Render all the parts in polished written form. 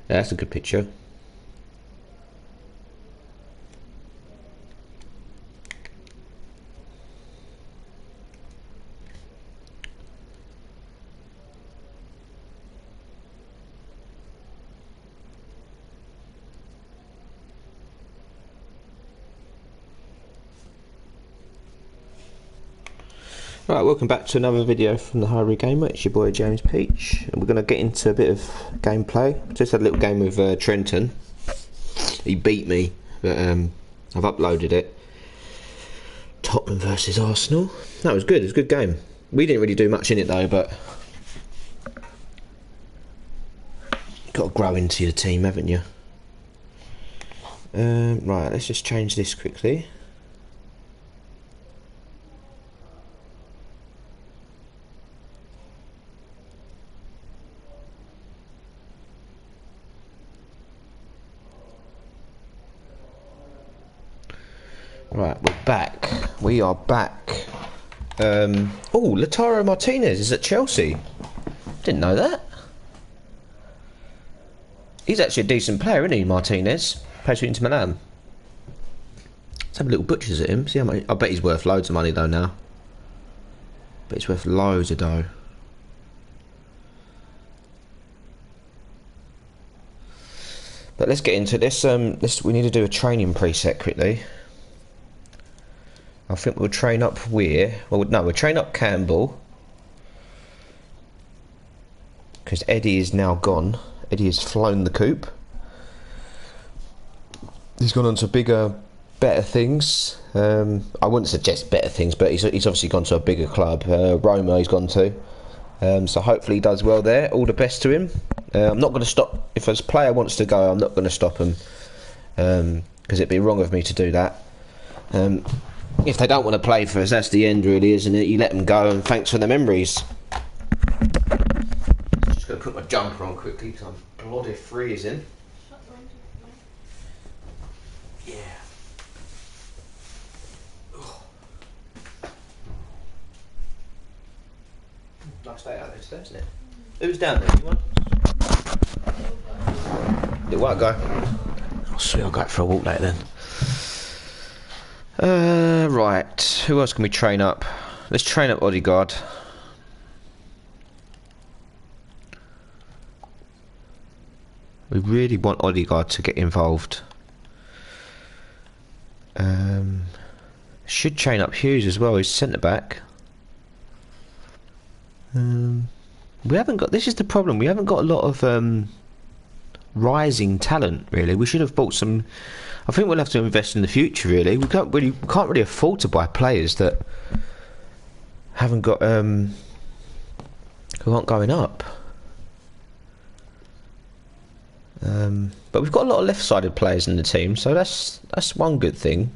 Yeah, that's a good picture. Right, welcome back to another video from the Hybrid Gamer. It's your boy James Peach, and we're going to get into a bit of gameplay. Just had a little game with Trenton. He beat me, but I've uploaded it. Tottenham versus Arsenal. That was good. It was a good game. We didn't really do much in it though, but got to grow into your team, haven't you? Right, let's just change this quickly. Right, we're back. We are back. Oh, Lautaro Martinez is at Chelsea. Didn't know that. He's actually a decent player, isn't he, Martinez? Plays for Inter Milan. Let's have a little butchers at him. See how much. I bet he's worth loads of money though now. But he's worth loads of dough. But let's get into this. We need to do a training preset quickly. I think we'll train up Weir. Well, no, we'll train up Campbell. Because Eddie is now gone. Eddie has flown the coop. He's gone on to bigger, better things. I wouldn't suggest better things, but he's obviously gone to a bigger club. Roma he's gone to. So hopefully he does well there. All the best to him. I'm not going to stop. If a player wants to go, I'm not going to stop him. Because it'd be wrong of me to do that. If they don't want to play for us, that's the end really, isn't it? You let them go and thanks for the memories. Just going to put my jumper on quickly because I'm bloody freezing. Yeah. Oh. Nice day out there today, isn't it? Who's down there? Anyone? Little white guy. Oh sweet, I'll go out for a walk later then. Right, who else can we train up? Let's train up Odegaard. We really want Odegaard to get involved. Should train up Hughes as well, he's centre back. We haven't got, this is the problem, we haven't got a lot of rising talent really. We should have bought some. I think we'll have to invest in the future really. We can't really afford to buy players that haven't got who aren't going up. But we've got a lot of left-sided players in the team, so that's one good thing.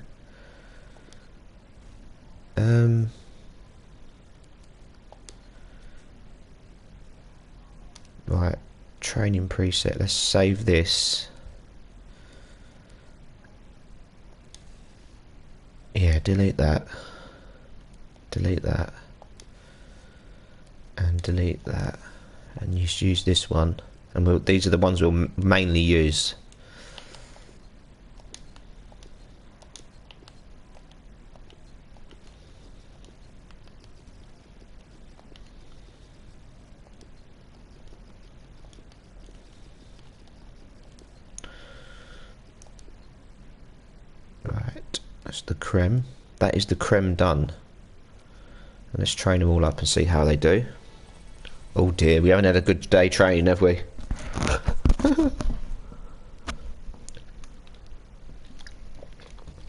Right, training preset. Let's save this. Yeah, delete that, and delete that, and just use this one. And these are the ones we'll mainly use. That's the creme. That is the creme done. And let's train them all up and see how they do. Oh dear, we haven't had a good day training, have we?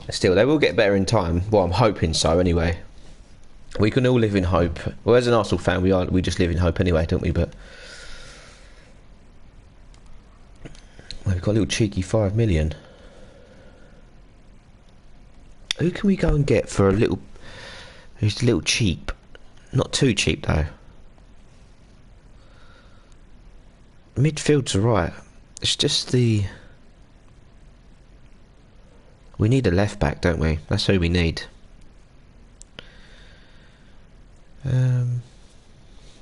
Still, they will get better in time. Well, I'm hoping so anyway. We can all live in hope. Well, as an Arsenal fan, we just live in hope anyway, don't we? But well, we've got a little cheeky 5 million. Who can we go and get for a little... Who's a little cheap? Not too cheap though. Midfield's alright. It's just the... We need a left back, don't we? That's who we need.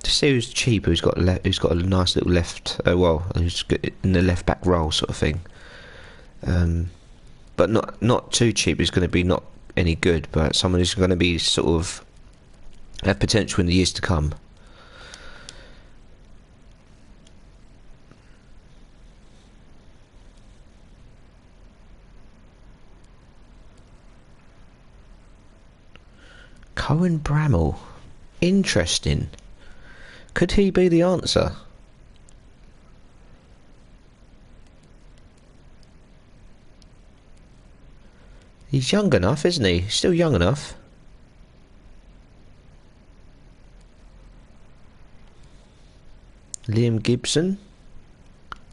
Just see who's cheap, who's got a nice little left. Who's in the left back role sort of thing. But not too cheap. Who's going to be not any good, but someone who's going to be sort of have potential in the years to come. Cohen Bramall. Interesting. Could he be the answer? He's young enough, isn't he? Still young enough. Liam Gibson.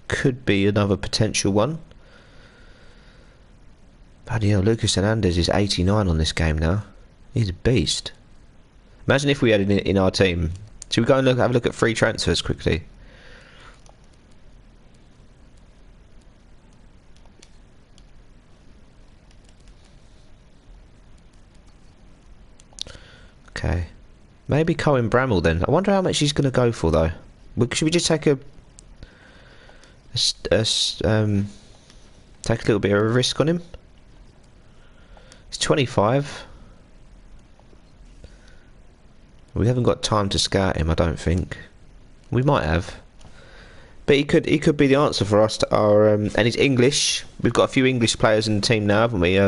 Could be another potential one. Bloody hell, Lucas Hernandez is 89 on this game now. He's a beast. Imagine if we had it in our team. Should we go and have a look at free transfers quickly? Okay. Maybe Cohen Bramall then. I wonder how much he's going to go for though. Should we just take take a little bit of a risk on him? He's 25. We haven't got time to scout him, I don't think. We might have, but he could be the answer for us to our. And he's English. We've got a few English players in the team now, haven't we?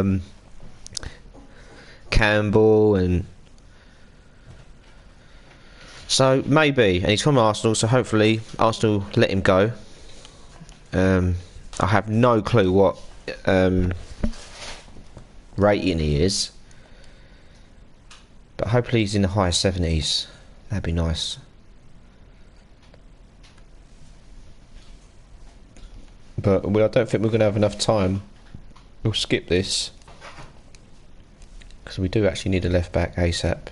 Campbell and so maybe, and he's from Arsenal, so hopefully Arsenal let him go. I have no clue what rating he is. But hopefully he's in the higher 70s. That'd be nice. But I don't think we're going to have enough time. We'll skip this. Because we do actually need a left back ASAP.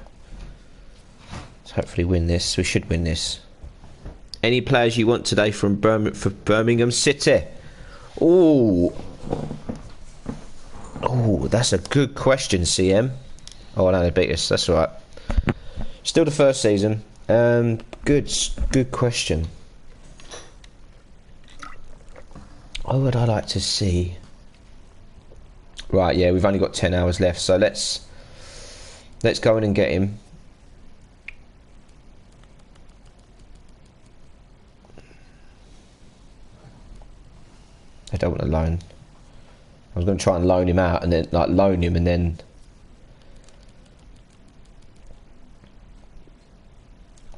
Let's hopefully win this. We should win this. Any players you want today from Birmingham City? Ooh. Oh, that's a good question, CM. Oh, no, they beat us. That's all right. Still the first season. Good question. What would I like to see? Right, yeah, we've only got 10 hours left, so let's go in and get him. I don't want to loan. I was going to try and loan him out and then loan him and then.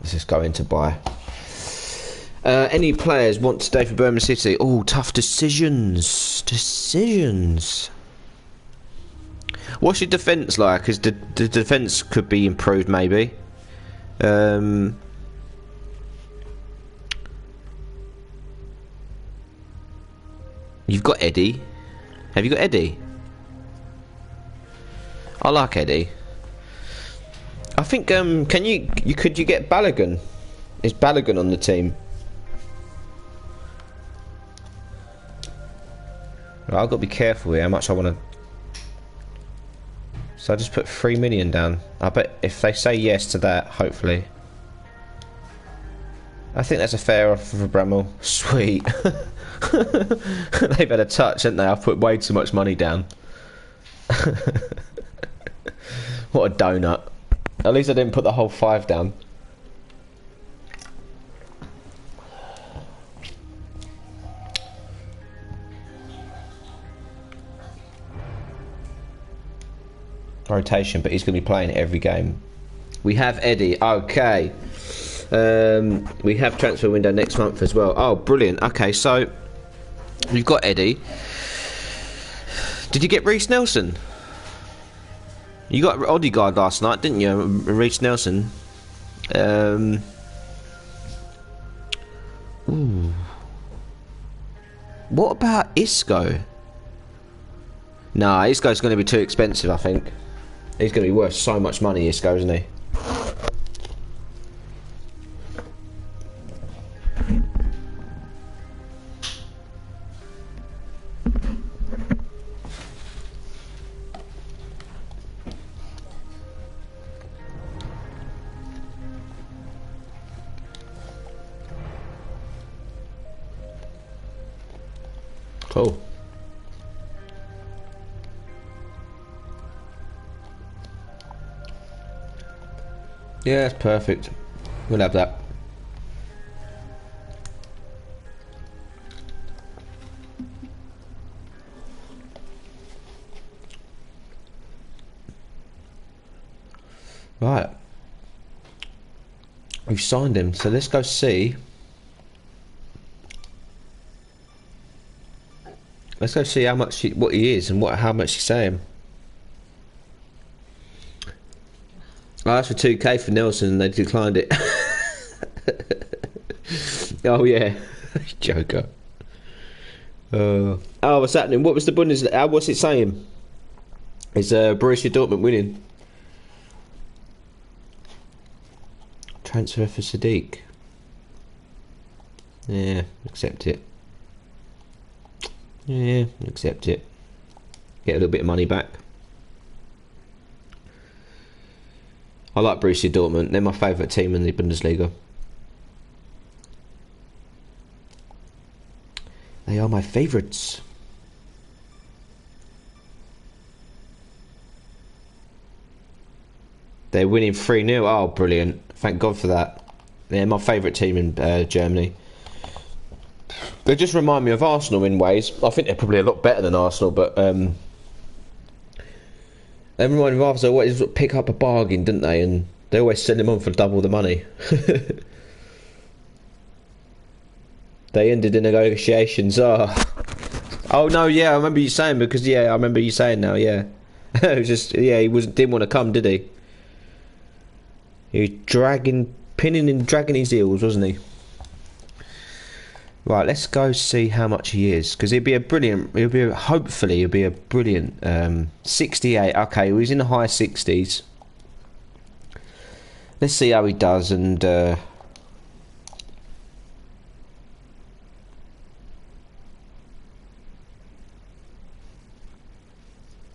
Let's just go in to buy. Any players want to stay for Birmingham City? Oh, tough decisions. What's your defence like? Because the defence could be improved, maybe. You've got Eddie. Have you got Eddie? I like Eddie. I think could you get Balogun? Is Balogun on the team? Right, I've got to be careful here how much I want to. So I just put 3 million down. I bet if they say yes to that, hopefully. I think that's a fair offer for Bramall. Sweet. They've had a touch, haven't they? I've put way too much money down. What a donut. At least I didn't put the whole 5 down. Rotation, but he's going to be playing every game. We have Eddie. Okay. We have transfer window next month as well. Oh, brilliant. Okay, so we've got Eddie. Did you get Reece Nelson? You got Odegaard last night, didn't you? Reece Nelson. Ooh. What about Isco? Nah, Isco's going to be too expensive, I think. He's going to be worth so much money, Isco, isn't he? Cool. Yeah, that's perfect. We'll have that. Right. We've signed him, so let's go see. Let's go see how much what he is and how much he's saying. I asked for 2K for Nelson and they declined it. Oh yeah, Joker. Oh, what's happening? What was the Bundesliga? What's it saying? Is Borussia Dortmund winning? Transfer for Sadiq. Yeah, accept it. Yeah, accept it. Get a little bit of money back. I like Borussia Dortmund. They're my favourite team in the Bundesliga. They are my favourites. They're winning 3-0. Oh, brilliant. Thank God for that. They're my favourite team in Germany. They just remind me of Arsenal in ways. I think they're probably a lot better than Arsenal, but they remind me of Arsenal. They always pick up a bargain, didn't they? And they always send them on for double the money. They ended the negotiations. Oh no, yeah, I remember you saying, because yeah, I remember you saying now, yeah. It was just, yeah, he didn't want to come, did he? He was pinning and dragging his heels, wasn't he? Right, let's go see how much he is, because hopefully he'll be a brilliant 68. Okay, well, he's in the high 60s. Let's see how he does, and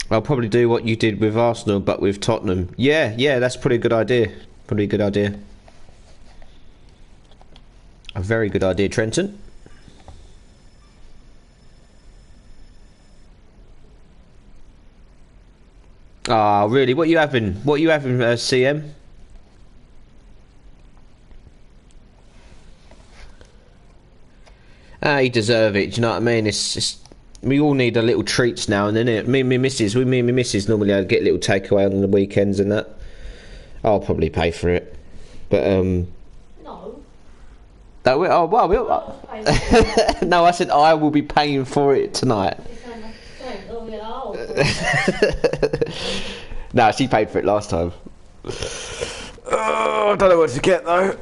I'll probably do what you did with Arsenal, but with Tottenham. Yeah, that's probably a good idea. Probably a good idea. A very good idea, Trenton. Ah, really? What you having? What you having, CM? Ah, you deserve it. Do you know what I mean? It's we all need a little treats now and then. Me and my missus normally get little takeaway on the weekends and that. I'll probably pay for it, but no. That oh well. No, I said I will be paying for it tonight. Nah, she paid for it last time. Oh, I don't know what to get though.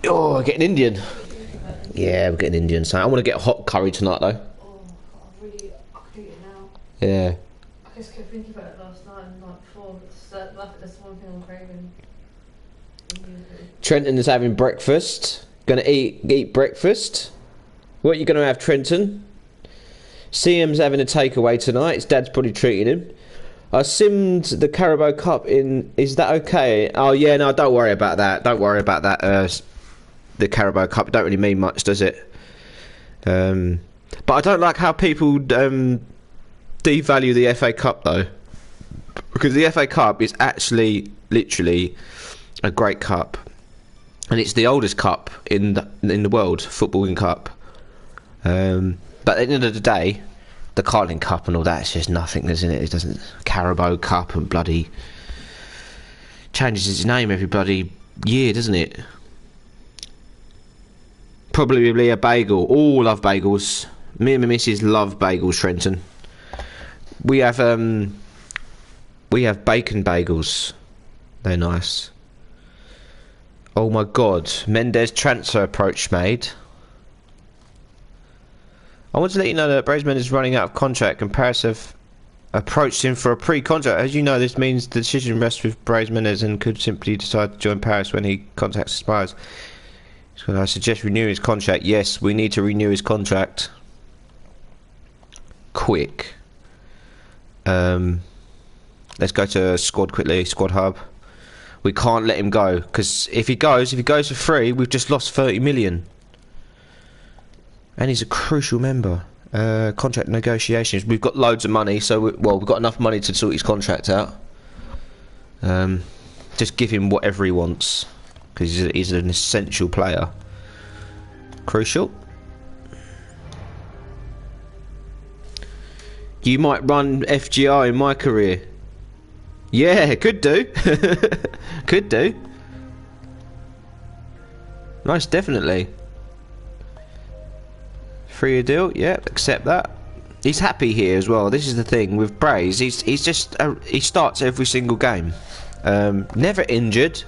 Oh, getting Indian. Yeah, we're getting Indian. So I want to get hot curry tonight though. Oh, I could eat it now. Yeah. I just kept thinking about it last night and the night before. That's one thing I'm craving. Trenton is having breakfast. Gonna eat breakfast. What are you gonna have, Trenton? CM's having a takeaway tonight. His dad's probably treating him. I simmed the Carabao Cup in. Is that okay? Oh yeah, no, don't worry about that. Don't worry about that. The Carabao Cup don't really mean much, does it? But I don't like how people devalue the FA Cup though, because the FA Cup is actually literally a great cup, and it's the oldest cup in the world, footballing cup. But at the end of the day, the Carling Cup and all that's just nothing, isn't it? It doesn't. Carabao Cup and bloody changes its name every bloody year, doesn't it? Probably a bagel. All love bagels. Me and my missus love bagels, Trenton. We have bacon bagels. They're nice. Oh my God, Mendes transfer approach made. I want to let you know that Braisman is running out of contract and Paris have approached him for a pre-contract. As you know, this means the decision rests with Braisman and could simply decide to join Paris when he contract expires. So I suggest renew his contract. Yes, we need to renew his contract. Quick. Let's go to squad quickly, squad hub. We can't let him go, because if he goes for free, we've just lost 30 million. And he's a crucial member. Contract negotiations. We've got loads of money, so we've got enough money to sort his contract out. Just give him whatever he wants, because he's an essential player. Crucial. You might run FGR in my career. Yeah, could do. Could do. Most definitely. 3-year deal, yeah, accept that. He's happy here as well. This is the thing with Braze. He's just he starts every single game. Never injured.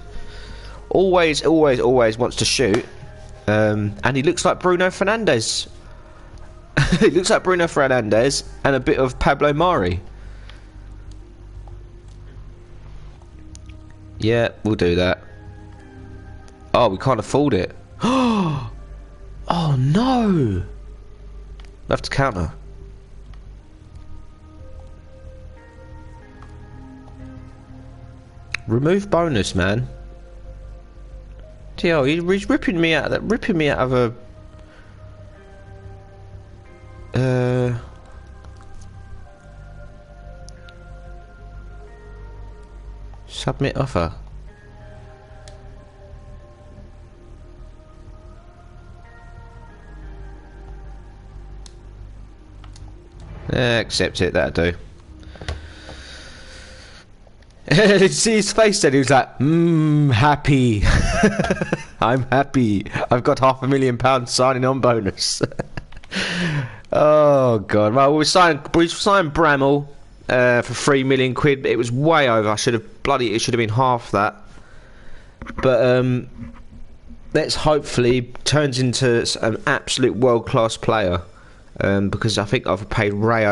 Always wants to shoot. And he looks like Bruno Fernandes. He looks like Bruno Fernandes and a bit of Pablo Mari. Yeah, we'll do that. Oh, we can't afford it. Oh no! We'll have to counter. Remove bonus, man. TL, he's ripping me out of a. Submit offer. Accept it, that'll do. Did you see his face then? He was like, happy. I'm happy. I've got £500,000 signing on bonus. Oh god. Well, we signed Bramall for £3 million. It was way over. It should have been half that. But let's hopefully turns into an absolute world class player. Because I think I've paid way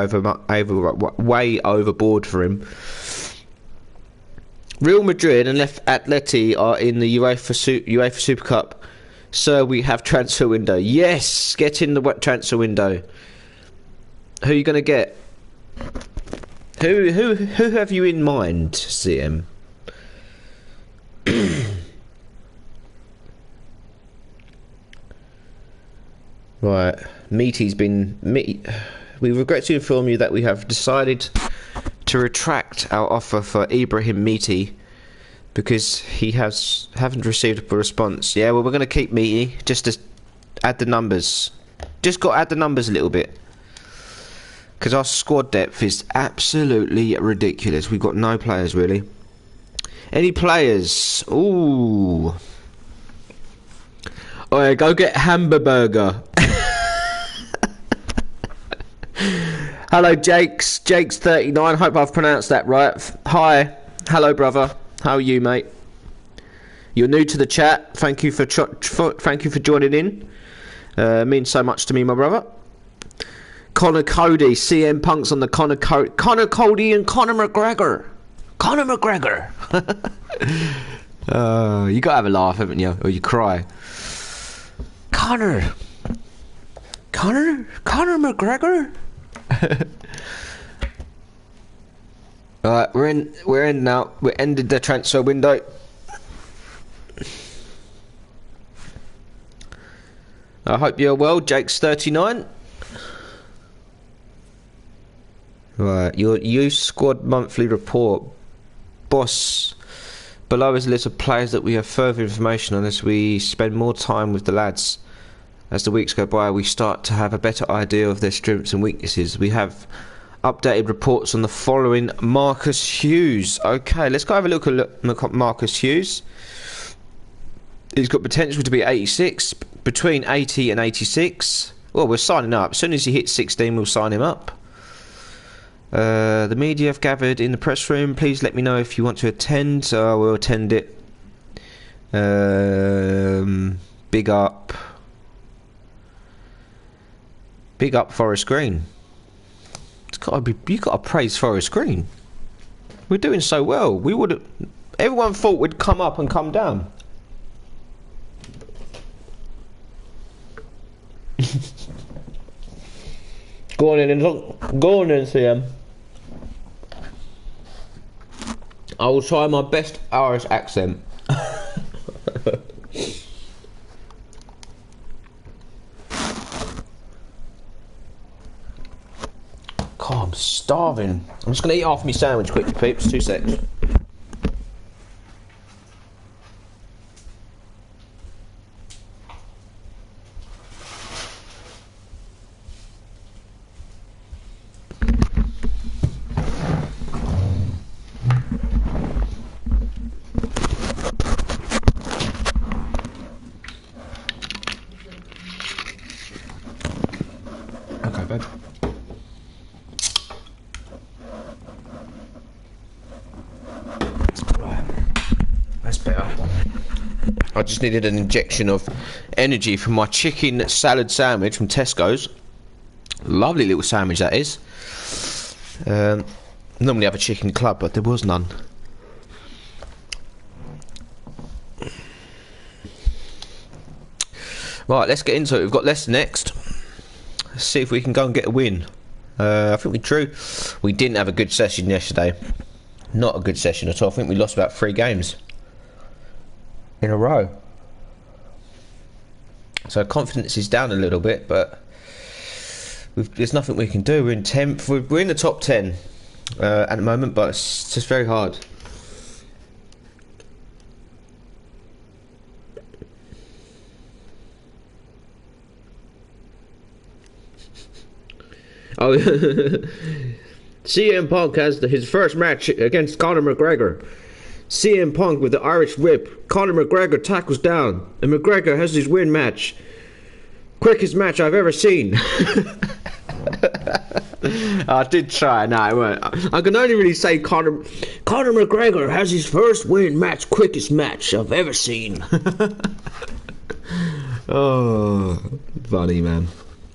overboard for him. Real Madrid and Atleti are in the UEFA Super Cup. Sir, we have transfer window. Yes, get in the transfer window. Who are you going to get? Who have you in mind, CM? Right, Meaty's been. We regret to inform you that we have decided to retract our offer for Ibrahim Meaty because he haven't received a response. Yeah, well, we're going to keep Meaty just to add the numbers. Just got to add the numbers a little bit because our squad depth is absolutely ridiculous. We've got no players really. Any players? Ooh. Alright, go get Hamburger. Hello, Jakes. Jakes 39. Hope I've pronounced that right. Hi. Hello, brother. How are you, mate? You're new to the chat. Thank you for joining in. Means so much to me, my brother. Conor Cody. CM Punk's on the Conor Cody and Conor McGregor. Conor McGregor. You gotta have a laugh, haven't you? Or you cry. Conor McGregor. Alright, we're in now. We ended the transfer window. I hope you're well, Jake's 39. Right, your youth squad monthly report. Boss, below is a list of players that we have further information on as we spend more time with the lads. As the weeks go by, we start to have a better idea of their strengths and weaknesses. We have updated reports on the following. Marcus Hughes. Okay, let's go have a look at Marcus Hughes. He's got potential to be 86, between 80 and 86. Well, we're signing up. As soon as he hits 16, we'll sign him up. The media have gathered in the press room. Please let me know if you want to attend. We'll attend it. Big up. Big up Forest Green. It's gotta be. You gotta praise Forest Green. We're doing so well. We would. Everyone thought we'd come up and come down. Go on in and look. Go on in, CM. I will try my best Irish accent. Starving. I'm just going to eat half my sandwich quickly, peeps. 2 secs. Okay, babe. That's better. I just needed an injection of energy from my chicken salad sandwich from Tesco's. Lovely little sandwich that is. Normally have a chicken club, but there was none. Right, let's get into it. We've got Leicester next. Let's see if we can go and get a win. I think we drew. We didn't have a good session yesterday. Not a good session at all. I think we lost about 3 games in a row. So confidence is down a little bit, but there's nothing we can do. We're in 10th. We're in the top 10 at the moment, but it's just very hard. Oh, CM Punk has his first match against Conor McGregor. CM Punk with the Irish whip. Conor McGregor tackles down, and McGregor has his win match. Quickest match I've ever seen. I did try. No, I won't. I can only really say Conor McGregor has his first win match. Quickest match I've ever seen. Oh, funny, man.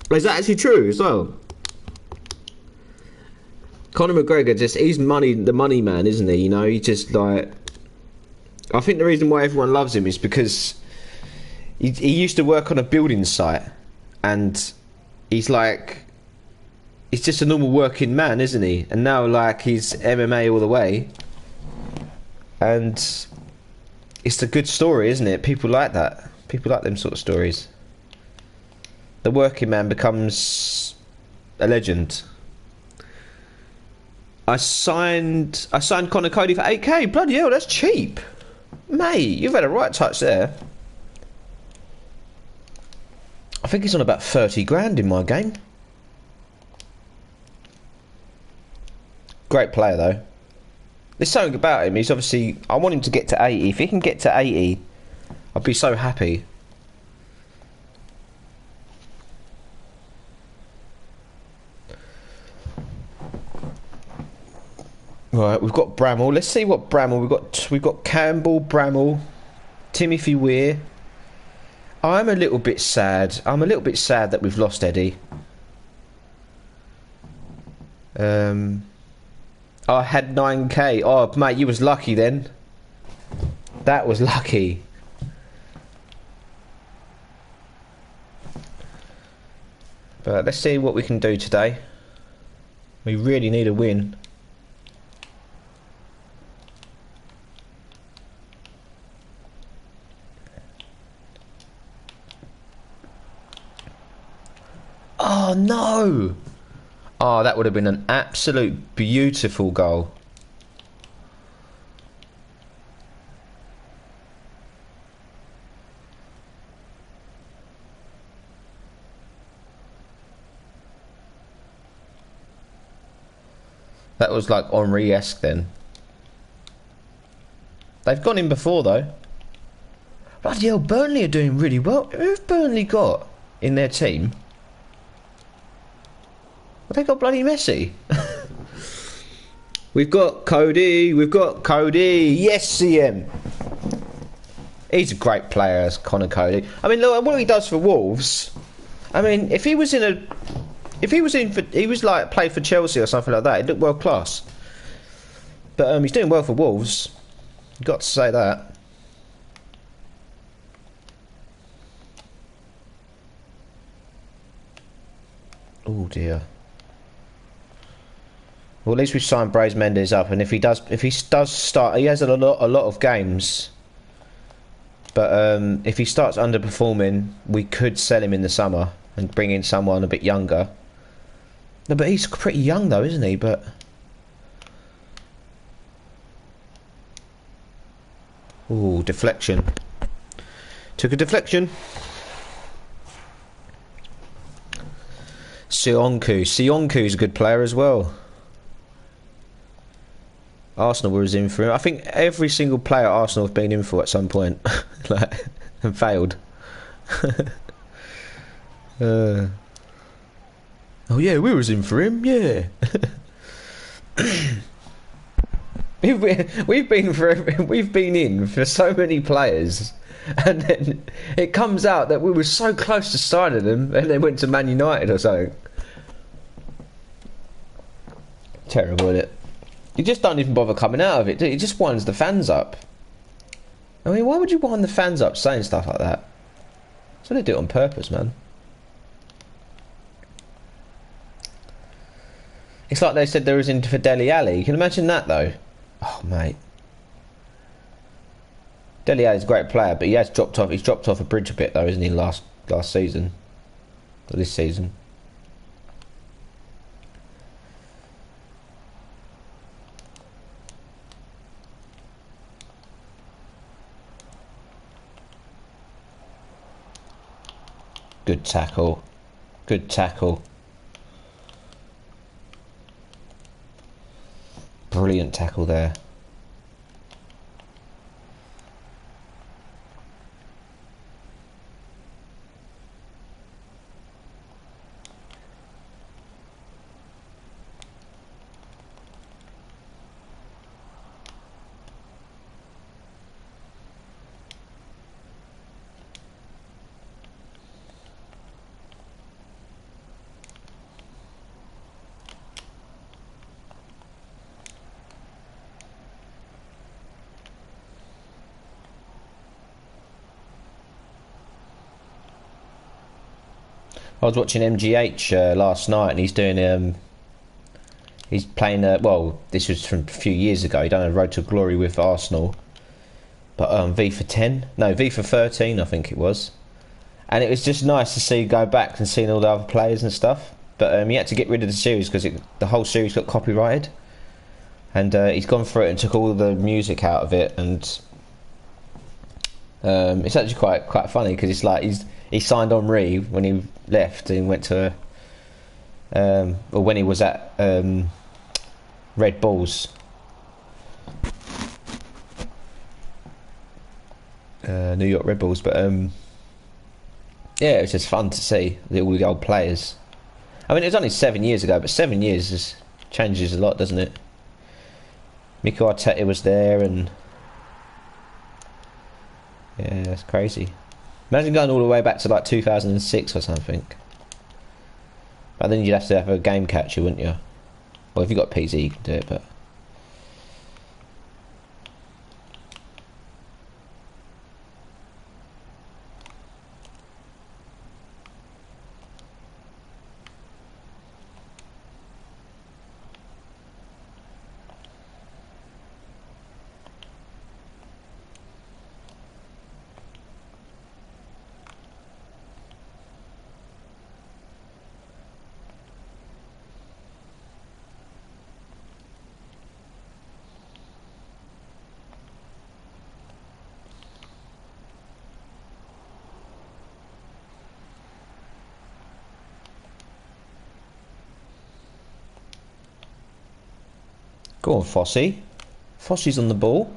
Is that actually true as well? Conor McGregor he's the money man, isn't he? You know, he just like, I think the reason why everyone loves him is because he used to work on a building site, and he's just a normal working man, isn't he? And now like he's MMA all the way, and it's a good story, isn't it? People like that. People like them sort of stories. The working man becomes a legend. I signed Conor Cody for 8k. Bloody hell, that's cheap. Mate, you've had a right touch there. I think he's on about 30 grand in my game. Great player though. There's something about him. He's obviously, I want him to get to 80. If he can get to 80, I'd be so happy. Right, we've got Bramall. Let's see what Bramall we've got Campbell, Bramall, Timothy Weir. I'm a little bit sad. I'm a little bit sad that we've lost Eddie. I had 9k. Oh, mate, you was lucky then. That was lucky. But let's see what we can do today. We really need a win. Oh no! Oh, that would have been an absolute beautiful goal. That was like Henry-esque then. They've gone in before though. Bloody hell, Burnley are doing really well. Who've Burnley got in their team? They got bloody Messi. We've got Cody. Yes, CM. He's a great player, Conor Cody. I mean, look what he does for Wolves. I mean, if he was like played for Chelsea or something like that, he'd look world class. But he's doing well for Wolves. Got to say that. Oh dear. Well, at least we've signed Brais Mendes up, and if he does start, he has a lot of games. But if he starts underperforming, we could sell him in the summer and bring in someone a bit younger. No, but he's pretty young though, isn't he? But ooh, deflection. Took a deflection. Sionku's a good player as well. Arsenal was in for him. I think every single player Arsenal have been in for at some point, like, and failed. Oh yeah, we was in for him. Yeah. we've been in for so many players, and then it comes out that we were so close to signing them, and they went to Man United or something. Terrible, isn't it? You just don't even bother coming out of it, do you? It just winds the fans up. I mean, why would you wind the fans up saying stuff like that? So they do it on purpose, man. It's like they said they was in for Dele Alli. You can imagine that, though. Oh, mate. Dele Alli's a great player, but he has dropped off. He's dropped off a bridge a bit, though, isn't he? Last season, or this season. Good tackle. Good tackle. Brilliant tackle there. I was watching MGH last night, and he's doing he's playing well, this was from a few years ago. He done a Road to Glory with Arsenal, but FIFA 10, no, FIFA 13, I think it was. And it was just nice to see, go back and seeing all the other players and stuff. But he had to get rid of the series because the whole series got copyrighted, and he's gone through it and took all the music out of it, and it's actually quite funny because it's like he signed Henri when he left and went to or when he was at Red Bulls, New York Red Bulls. But yeah, it was just fun to see all the old players. I mean, it was only 7 years ago, but 7 years changes a lot, doesn't it? Mikel Arteta was there, and yeah, that's crazy. Imagine going all the way back to like 2006 or something. But then you'd have to have a game catcher, wouldn't you? Well, if you've got PC, you can do it, but go on, Fossey. Fossey's on the ball.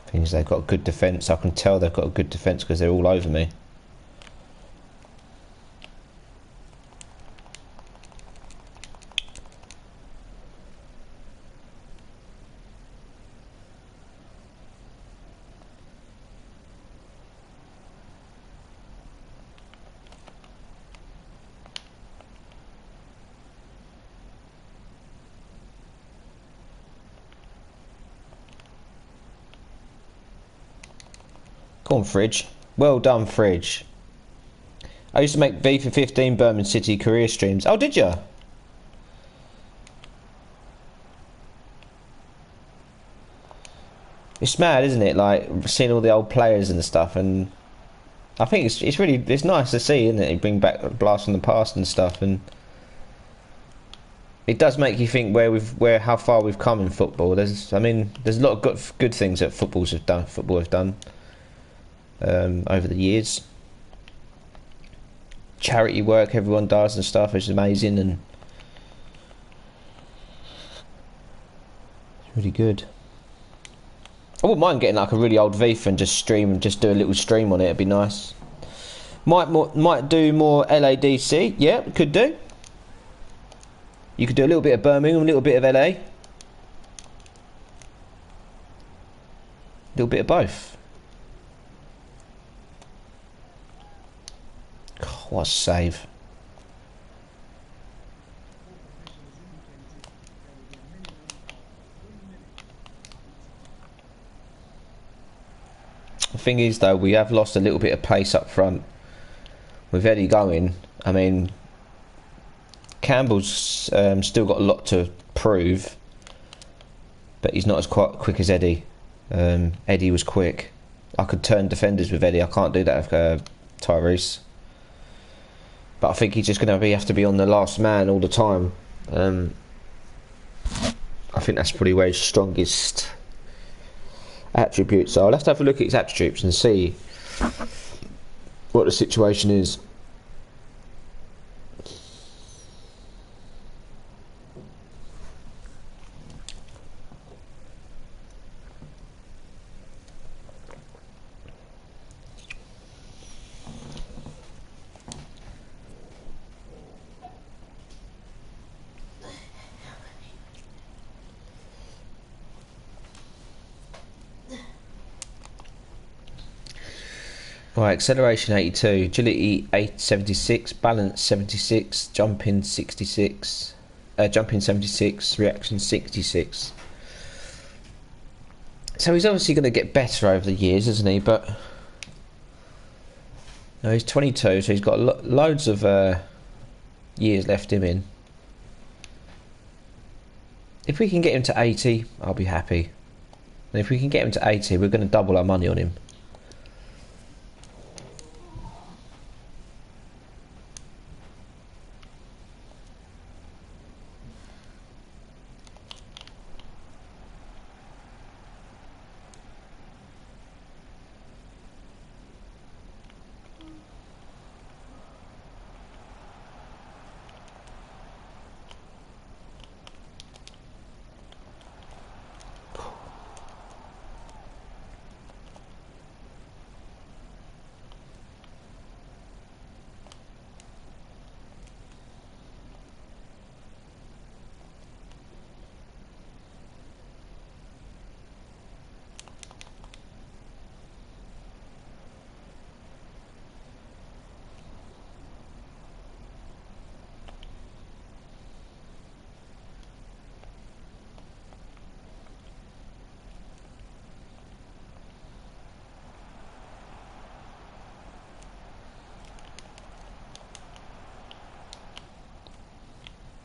Things they've got a good defence. I can tell they've got a good defence because they're all over me. Go on, Fridge. Well done, Fridge. I used to make FIFA 15 Birmingham City career streams. Oh, did you? It's mad, isn't it? Like seeing all the old players and stuff, and I think it's really it's nice to see, isn't it? You bring back a blast from the past and stuff, and it does make you think where how far we've come in football. There's I mean there's a lot of good things that football have done over the years. Charity work everyone does and stuff is amazing, and it's really good. I wouldn't mind getting like a really old FIFA and just do a little stream on it. It'd be nice. Might do more LADC. Yeah, could do. You could do a little bit of Birmingham, a little bit of LA, a little bit of both. God, what a save! The thing is, though, we have lost a little bit of pace up front with Eddie going. I mean, Campbell's still got a lot to prove, but he's not as quick as Eddie. Eddie was quick. I could turn defenders with Eddie. I can't do that with Tyrese. But I think he's just going to have to be on the last man all the time. I think that's probably where his strongest attributes are. I'll have to have a look at his attributes and see what the situation is. Right, acceleration 82, agility 876, balance 76, jumping 66, jumping 76, reaction 66. So he's obviously going to get better over the years, isn't he? But no, he's 22, so he's got loads of years left him in. If we can get him to 80, I'll be happy. And if we can get him to 80, we're going to double our money on him.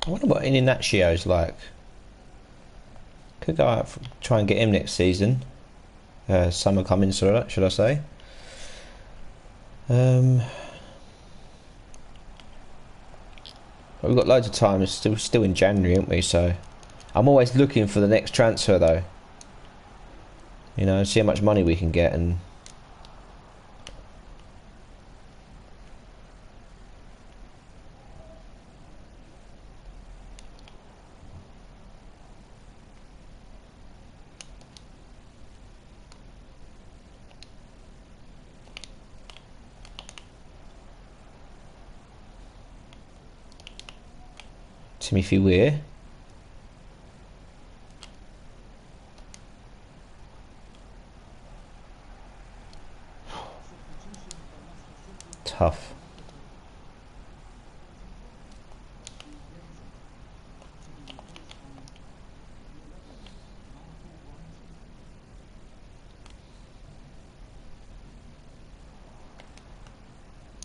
I wonder what Ignacio's like. Could go out try and get him next season. Summer coming, should I say? But we've got loads of time. It's still in January, aren't we? So I'm always looking for the next transfer, though. You know, see how much money we can get and. Timothy Weir. Tough.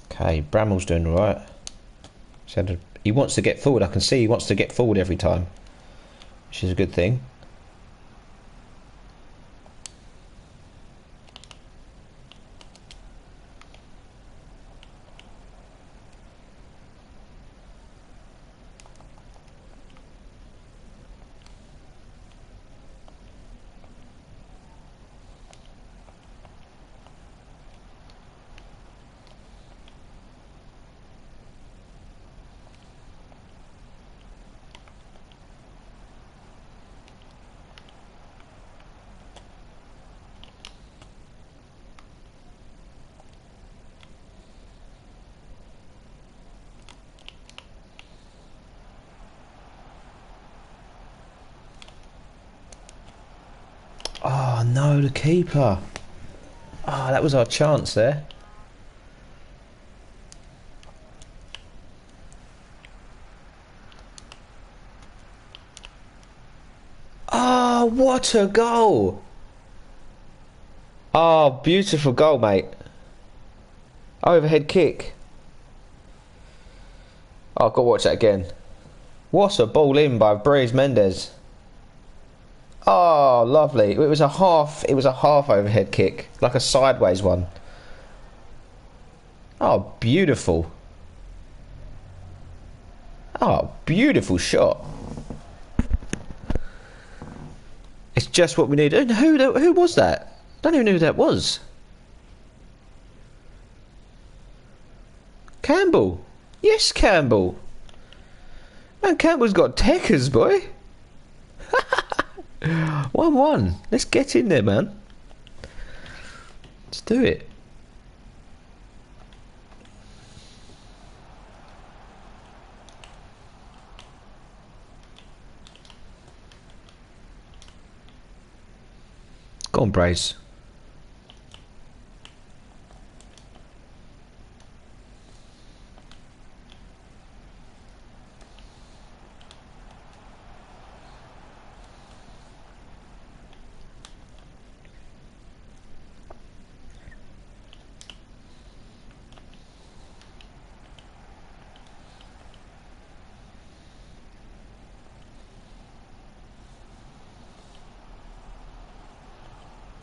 Okay, Bramall's doing alright. He wants to get forward. I can see he wants to get forward every time, which is a good thing. no, the keeper. Ah, that was our chance there. Oh, what a goal! Oh, beautiful goal, mate. Overhead kick. Oh, I've got to watch that again. What a ball in by Breeze Mendes. Oh, lovely. It was a half overhead kick, like a sideways one. Oh, beautiful. Oh, beautiful shot. It's just what we need. Who was that? I don't even know who that was. Campbell. Yes, Campbell. Man, Campbell's got techers, boy. 1-1. Let's get in there, man. Let's do it. Go on, Brace.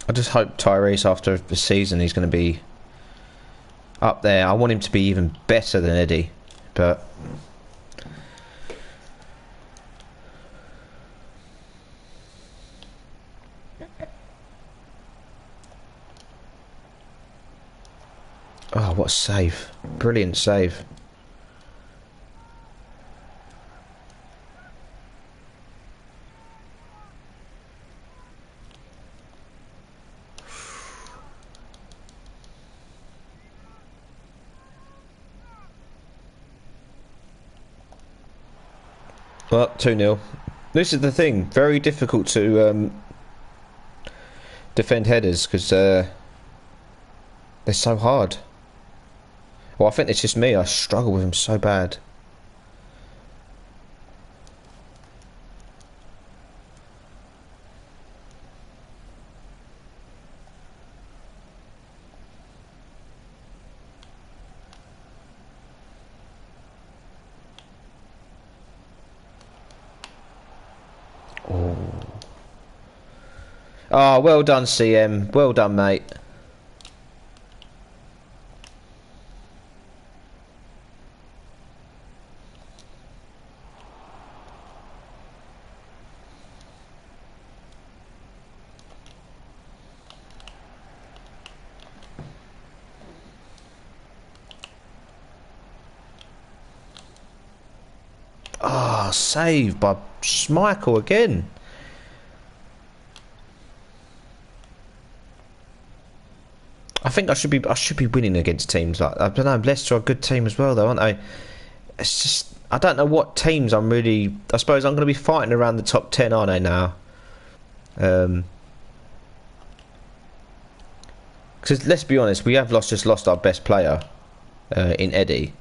I just hope Tyrese, after the season, he's going to be up there. I want him to be even better than Eddie, but oh, what a save. Brilliant save. Well, 2-0. This is the thing. Very difficult to defend headers because they're so hard. Well, I think it's just me. I struggle with them so bad. Oh, well done, CM. Well done, mate. Ah, oh, saved by Schmeichel again. I think I should be winning against teams like I don't know. Leicester are a good team as well, though, aren't they? It's just I don't know what teams I'm really. I suppose I'm going to be fighting around the top 10, aren't I now? Because let's be honest, we have just lost our best player in Eddie,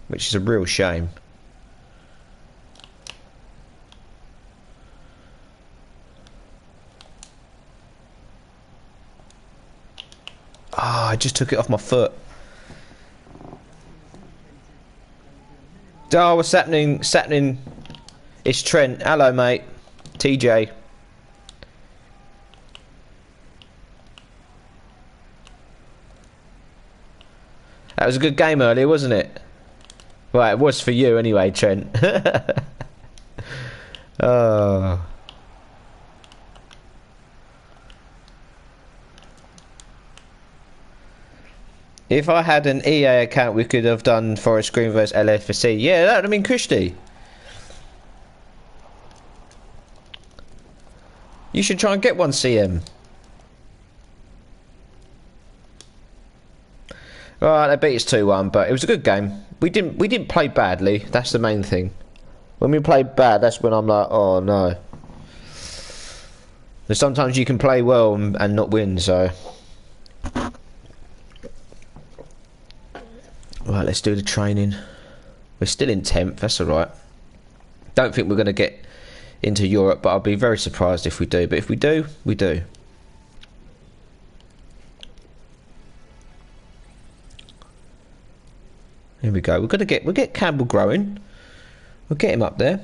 which is a real shame. Ah, I just took it off my foot. Oh, what's happening? What's happening? It's Trent. Hello, mate. TJ. That was a good game earlier, wasn't it? Well, it was for you anyway, Trent. Oh. If I had an EA account, we could have done Forest Green vs LFC. Yeah, that would have been cushy. You should try and get one, CM. Alright, they beat us 2-1, but it was a good game. We didn't play badly. That's the main thing. When we play bad, that's when I'm like, oh no. But sometimes you can play well and not win, so. Right, let's do the training. We're still in 10th, that's alright. Don't think we're going to get into Europe, but I'll be very surprised if we do. But if we do, we do. Here we go. We'll get Campbell growing. We'll get him up there.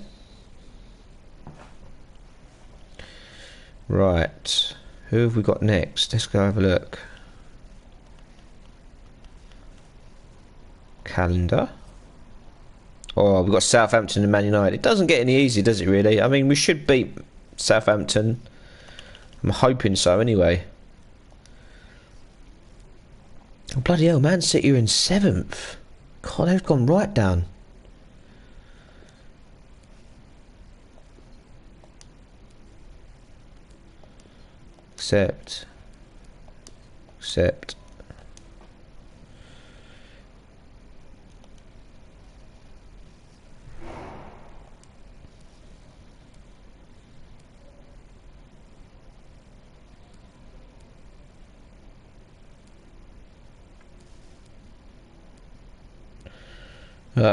Right. Who have we got next? Let's go have a look. Calendar. Oh, we've got Southampton and Man United. It doesn't get any easier, does it really? I mean, we should beat Southampton. I'm hoping so anyway. Oh, bloody hell, Man City are in 7th. God, they've gone right down. Accept.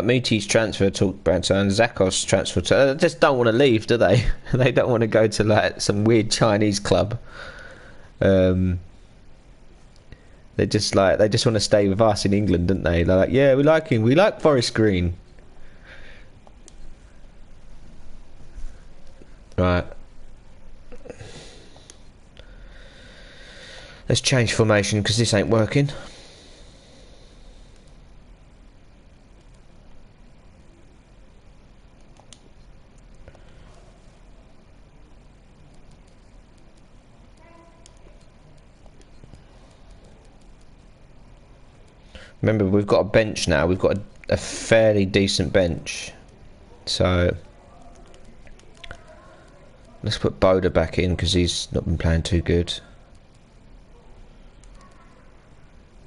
Muti's transfer talk, Branson. Zakos transfer talk. They just don't want to leave, do they? They don't want to go to like some weird Chinese club. They just want to stay with us in England, don't they? They're like, yeah, we like him. We like Forest Green. Right. Let's change formation because this ain't working. Remember, we've got a bench now. We've got a fairly decent bench. So let's put Boda back in because he's not been playing too good.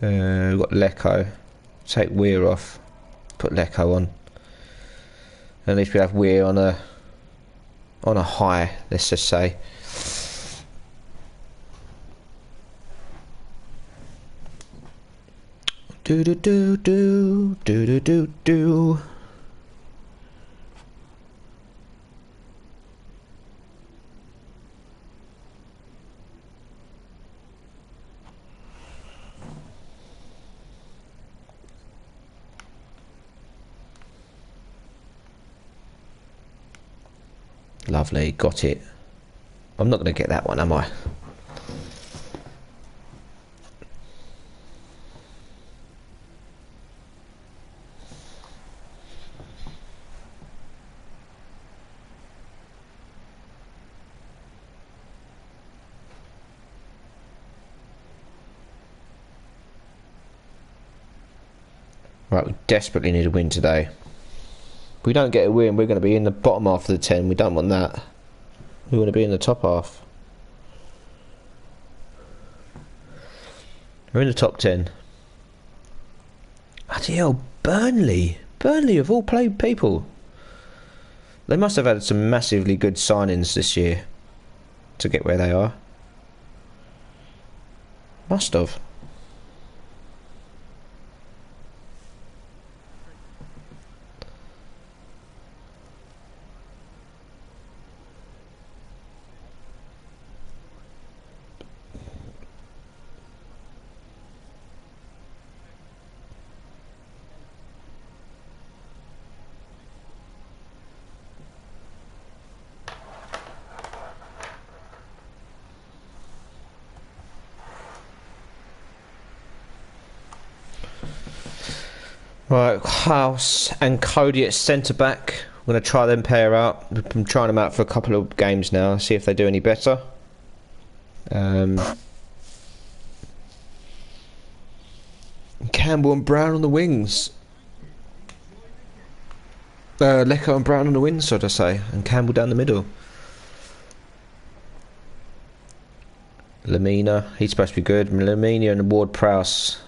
We've got Lecco. Take Weir off. Put Lecco on. At least we have Weir on a high, let's just say. Do do do do do do do do. Lovely, got it. I'm not going to get that one, am I? Right, we desperately need a win today. If we don't get a win, we're going to be in the bottom half of the 10. We don't want that. We want to be in the top half. We're in the top 10. Bloody hell, Burnley. Burnley of all people. They must have had some massively good signings this year to get where they are. Must have. Right, House and Cody at centre back. I'm going to try them pair out. We've been trying them out for a couple of games now. See if they do any better. Campbell and Brown on the wings. Lecco and Brown on the wings, so to say, and Campbell down the middle. Lamina, he's supposed to be good. Lamina and Ward-Prowse.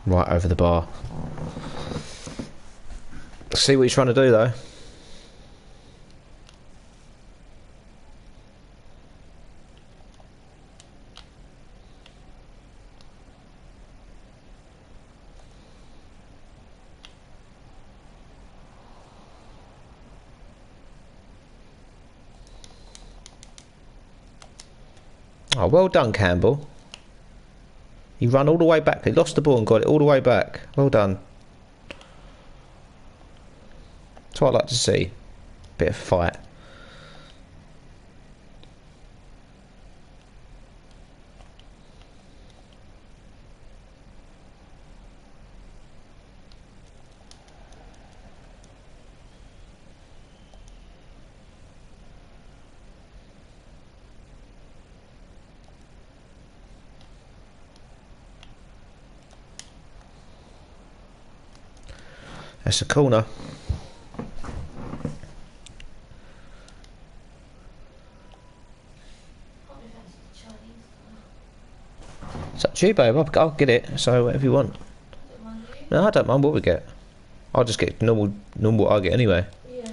Right over the bar. See what he's trying to do though. Oh, well done, Campbell. He ran all the way back. He lost the ball and got it all the way back. Well done. That's what I like to see. Bit of fight. That's a corner. It's up to you, babe. I'll get it. So whatever you want. No, I don't mind what we get. I'll just get normal what I get anyway. Yeah.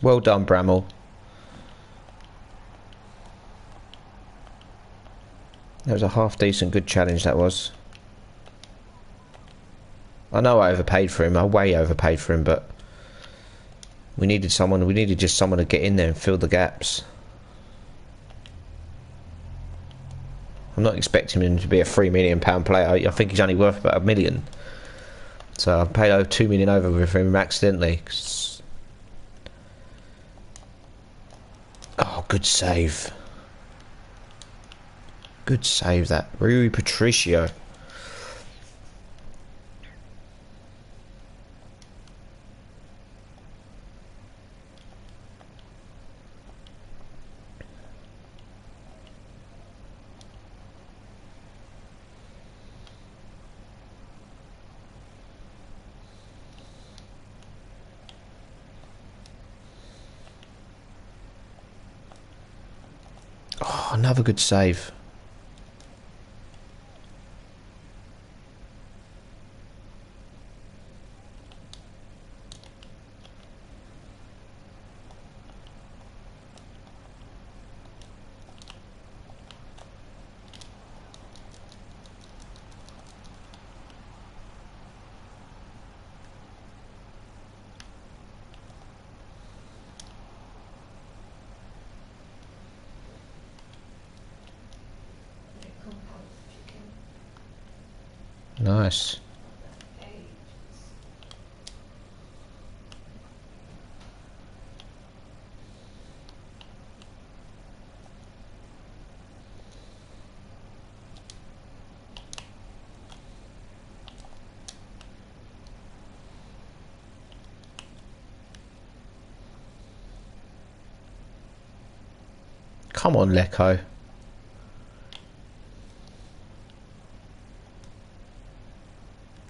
Well done, Bramall. That was a half decent good challenge, that was. I know I overpaid for him. I way overpaid for him, but we needed just someone to get in there and fill the gaps. I'm not expecting him to be a £3 million player. I think he's only worth about £1 million. So I paid over £2 million over for him accidentally. Oh, good save. Good save, that. Rui Patricio. Oh, another good save. Nice. Come on, Lecco.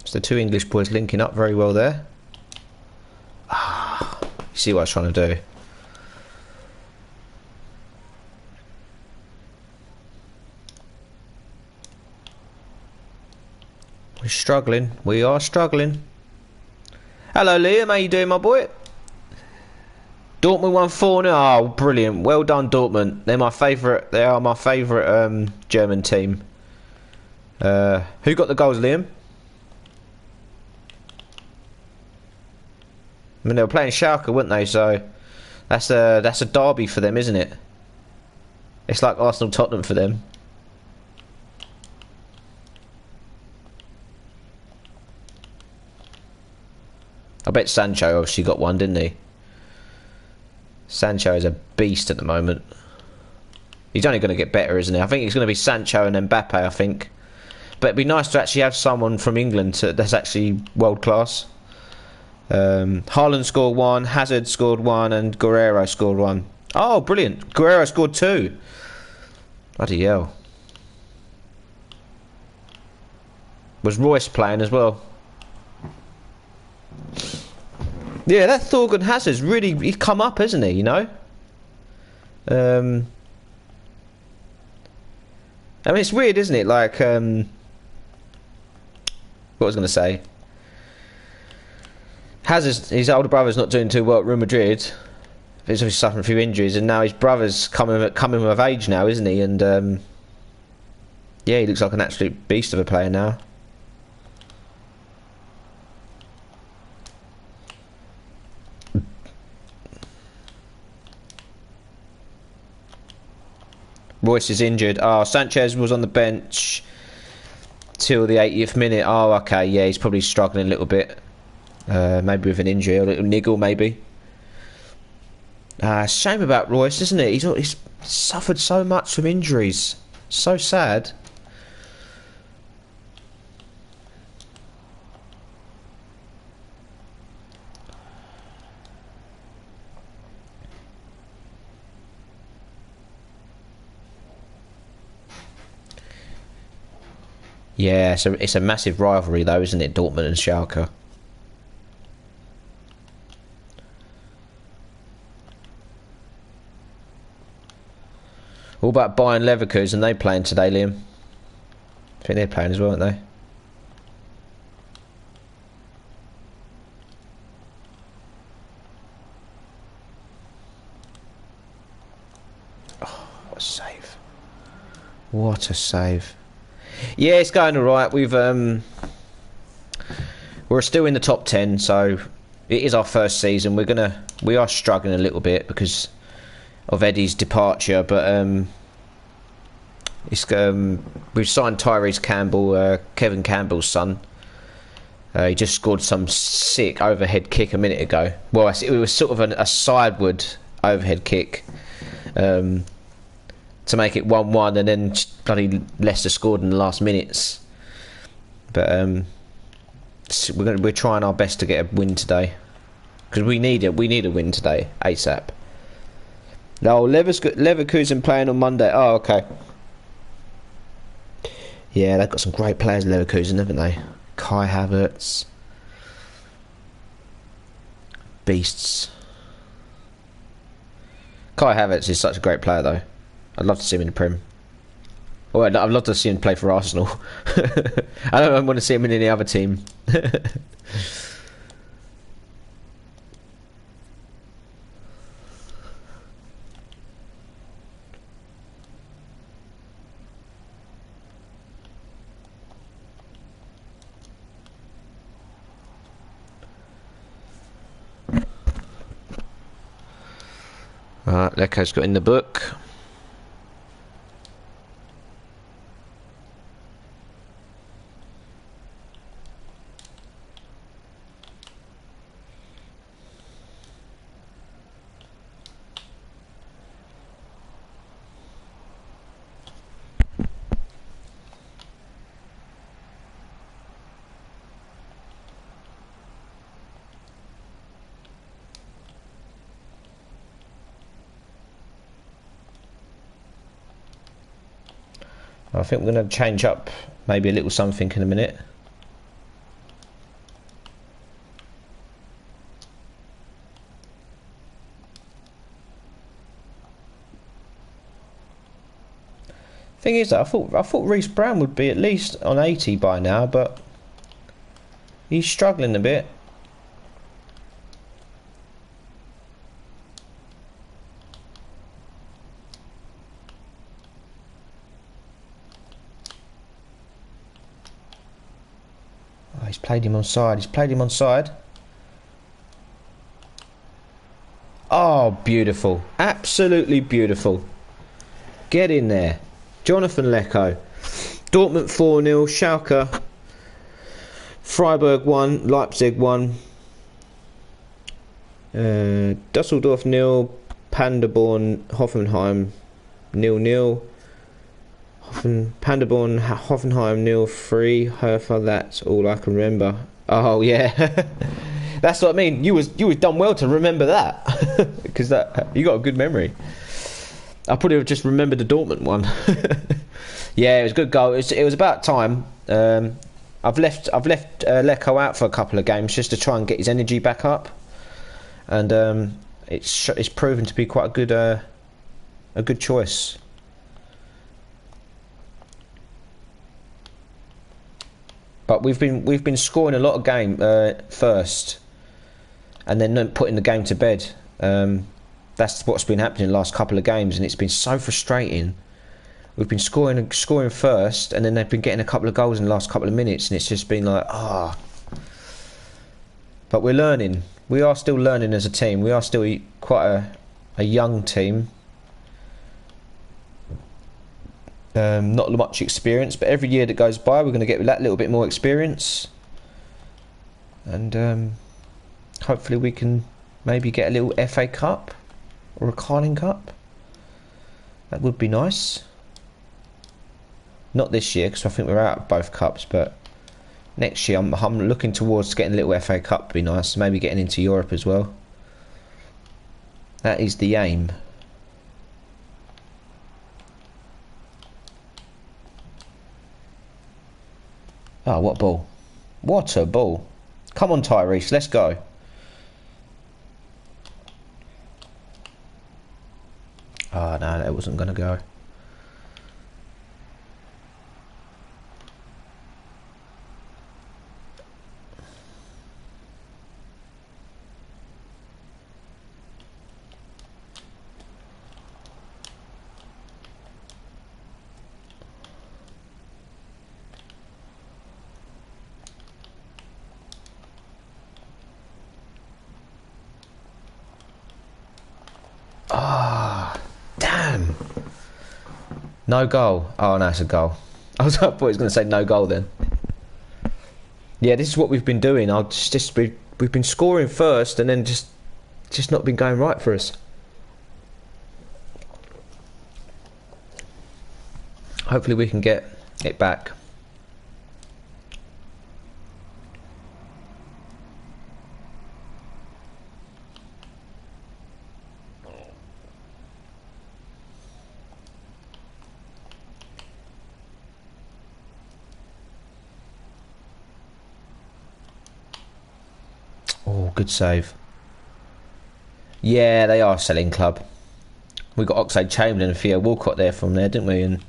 It's the two English boys linking up very well there. Ah, you see what I was trying to do. We're struggling. We are struggling. Hello, Liam. How you doing, my boy? Dortmund won 4-0. Oh, brilliant. Well done, Dortmund. They're my favourite. They are my favourite German team. Who got the goals, Liam? I mean, they were playing Schalke, weren't they? So that's a derby for them, isn't it? It's like Arsenal Tottenham for them. I bet Sancho obviously got one, didn't he? Sancho is a beast at the moment. He's only going to get better, isn't he? I think it's going to be Sancho and Mbappe, I think. But it'd be nice to actually have someone from England that's actually world class. Haaland scored 1, Hazard scored 1, and Guerrero scored 1. Oh, brilliant. Guerrero scored 2. Bloody hell. Was Royce playing as well? Yeah, that Thorgan Hazard's really... He's come up, hasn't he, you know? I mean, it's weird, isn't it? Like, what was I going to say? Hazard's, his older brother's not doing too well at Real Madrid. He's obviously suffering a few injuries, and now his brother's coming of age now, isn't he? And, yeah, he looks like an absolute beast of a player now. Royce is injured. Oh, Sanchez was on the bench till the 80th minute. Oh, okay, yeah, he's probably struggling a little bit. Maybe with an injury, a little niggle, maybe. Shame about Royce, isn't it? He's suffered so much from injuries. So sad. Yeah, so it's a massive rivalry though, isn't it? Dortmund and Schalke. What about Bayern Leverkusen? They playing today, Liam? I think they're playing as well, aren't they? Oh, what a save. What a save. Yeah, it's going alright. We're still in the top 10, so it is our first season. We are struggling a little bit because of Eddie's departure, but we've signed Tyrese Campbell, Kevin Campbell's son. He just scored some sick overhead kick a minute ago. Well, it was sort of a sideward overhead kick to make it 1-1, and then bloody Leicester scored in the last minutes. But we're trying our best to get a win today because we need it. We need a win today, ASAP. No, Leverkusen playing on Monday. Oh, okay. Yeah, they've got some great players in Leverkusen, haven't they? Kai Havertz. Beasts. Kai Havertz is such a great player, though. I'd love to see him in the Prem. Oh, I'd love to see him play for Arsenal. I don't want to see him in any other team. Right, Leko's got in the book. I think we're going to change up maybe a little something in a minute. Thing is, I thought Reece Brown would be at least on 80 by now, but he's struggling a bit. He's played him on side. He's played him on side. Oh, beautiful. Absolutely beautiful. Get in there. Jonathan Leko. Dortmund 4-0. Schalke. Freiburg 1. Leipzig 1. Dusseldorf 0. Paderborn. Hoffenheim 0-0. Paderborn, Hoffenheim 0-3. Hertha, that's all I can remember. Oh yeah. That's what I mean. You was done well to remember that, because that you got a good memory. I probably have just remembered the Dortmund one. Yeah, it was a good goal. It was about time. I've left Lecco out for a couple of games just to try and get his energy back up, and it's proven to be quite a good choice. But we've been scoring a lot of game first, and then putting the game to bed. That's what's been happening the last couple of games, and it's been so frustrating. We've been scoring first, and then they've been getting a couple of goals in the last couple of minutes, and it's just been like, ah. But we're learning. We are still learning as a team. We are still quite a young team. Not much experience, but every year that goes by we're going to get that little bit more experience, and hopefully we can maybe get a little FA Cup or a Carling Cup. That would be nice. Not this year, because I think we're out of both cups, but next year I'm looking towards getting a little FA Cup. Would be nice, maybe getting into Europe as well. That is the aim. Oh, what a ball. What a ball. Come on, Tyrese, let's go. Oh, no, that wasn't going to go. Ah, damn. No goal. Oh, no, it's a goal. I thought he was going to say no goal then. Yeah, this is what we've been doing. We've been scoring first, and then just not been going right for us. Hopefully we can get it back. Oh, good save. Yeah, they are a selling club. We got Oxlade-Chamberlain and Theo Walcott there from there, didn't we? And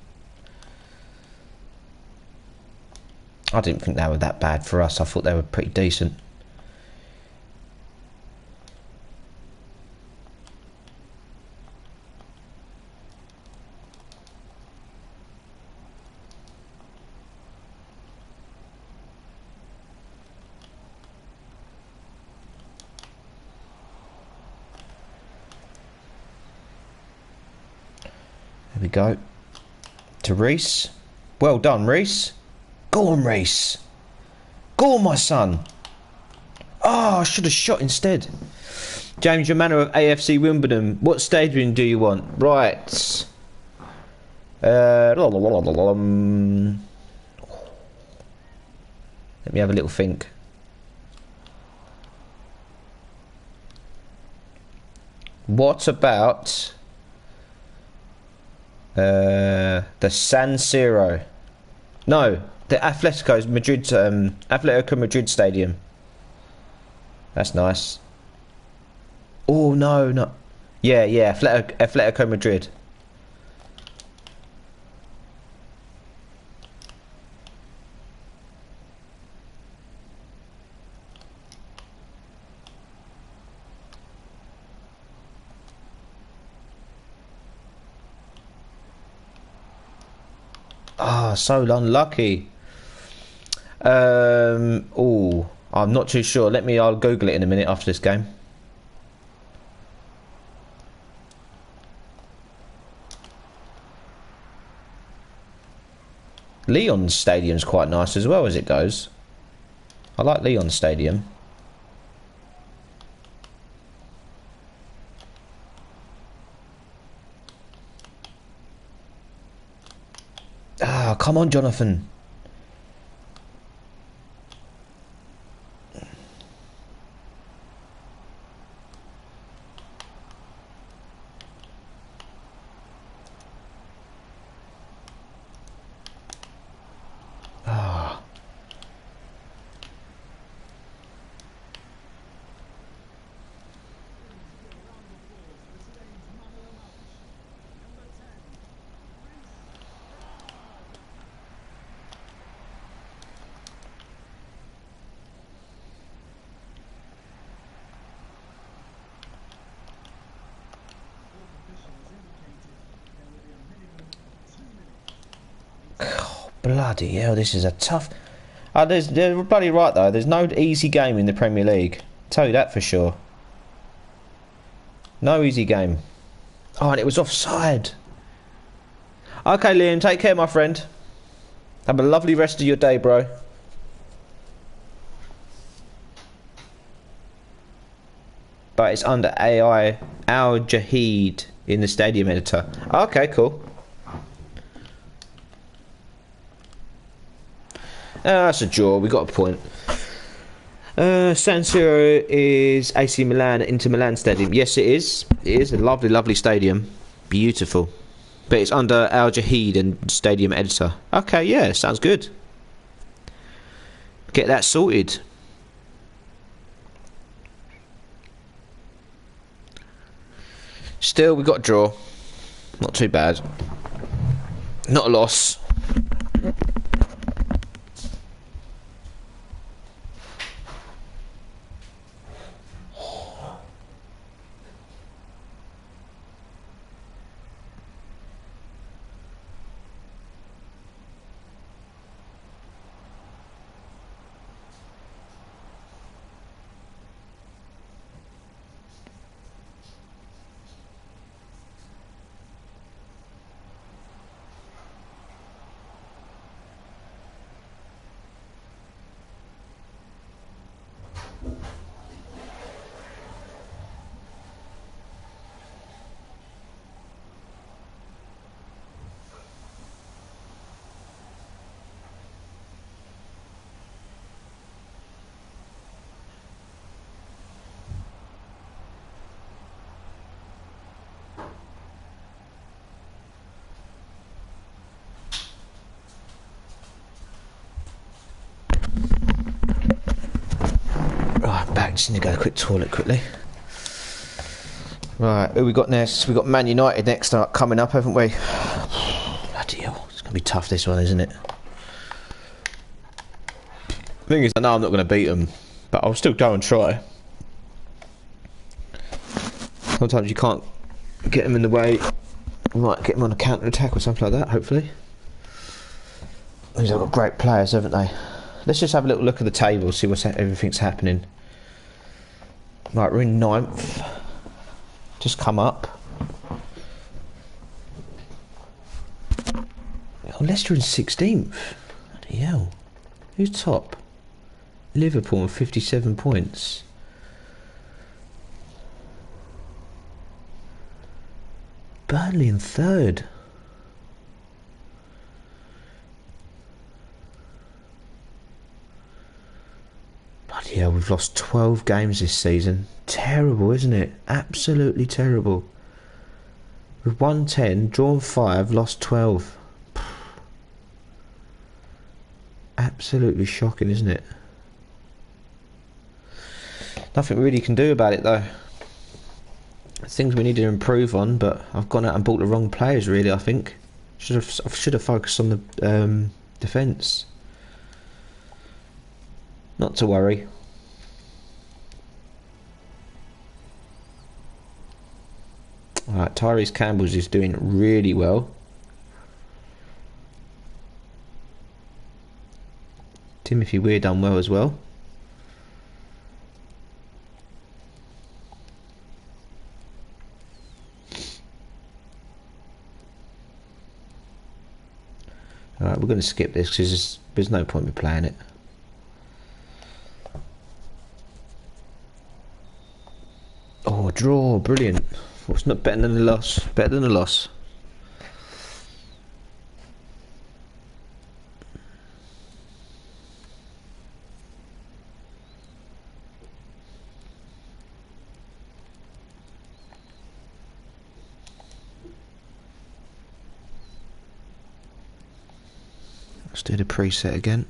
I didn't think they were that bad for us. I thought they were pretty decent. There we go. To Reese. Well done, Reese. Go on, Reese. Go on, my son. Oh, I should have shot instead. James Romano of AFC Wimbledon. What stadium do you want? Right. Let me have a little think. What about the San Siro? No, the Atletico Madrid stadium. That's nice. Oh no, no. Yeah, Atletico Madrid. Ah, so unlucky. Oh, I'm not too sure. I'll Google it in a minute after this game. Leon's stadium's quite nice as well as it goes. I like Leon's stadium. Ah, come on, Jonathan. Bloody hell, this is a tough... they're bloody right though, there's no easy game in the Premier League. Tell you that for sure. No easy game. Oh, and it was offside. Okay, Liam, take care, my friend. Have a lovely rest of your day, bro. But it's under AI Al Jahid in the stadium editor. Okay, cool. That's a draw. We got a point. San Siro is AC Milan, Inter Milan stadium. Yes, it is. It is a lovely, lovely stadium. Beautiful. But it's under Al Jahid and stadium editor. Okay, yeah, sounds good. Get that sorted. Still, we got a draw. Not too bad. Not a loss. Just need to go to a quick toilet quickly. Right, who we got next? We got Man United next up, coming up, haven't we? Bloody hell, it's going to be tough this one, isn't it? Thing is, I know I'm not going to beat them, but I'll still go and try. Sometimes you can't get them in the way. You might get them on a counter-attack or something like that, hopefully. These have got great players, haven't they? Let's just have a little look at the table, see what's everything's happening. Right, we're in 9th. Just come up. Oh, Leicester in 16th. Bloody hell. Who's top? Liverpool on 57 points. Burnley in 3rd. Bloody hell, we've lost 12 games this season. Terrible, isn't it? Absolutely terrible. We've won 10, drawn 5, lost 12. Absolutely shocking, isn't it? Nothing really can do about it though. Things we need to improve on, but I've gone out and bought the wrong players really, I think. I should have focused on the defence. Not to worry. Alright, Tyrese Campbell's is doing really well. Timothy Weir done well as well. Alright, we're going to skip this because there's no point in playing it. Oh, draw, brilliant. Well, it's not better than a loss. Better than a loss. Let's do the preset again.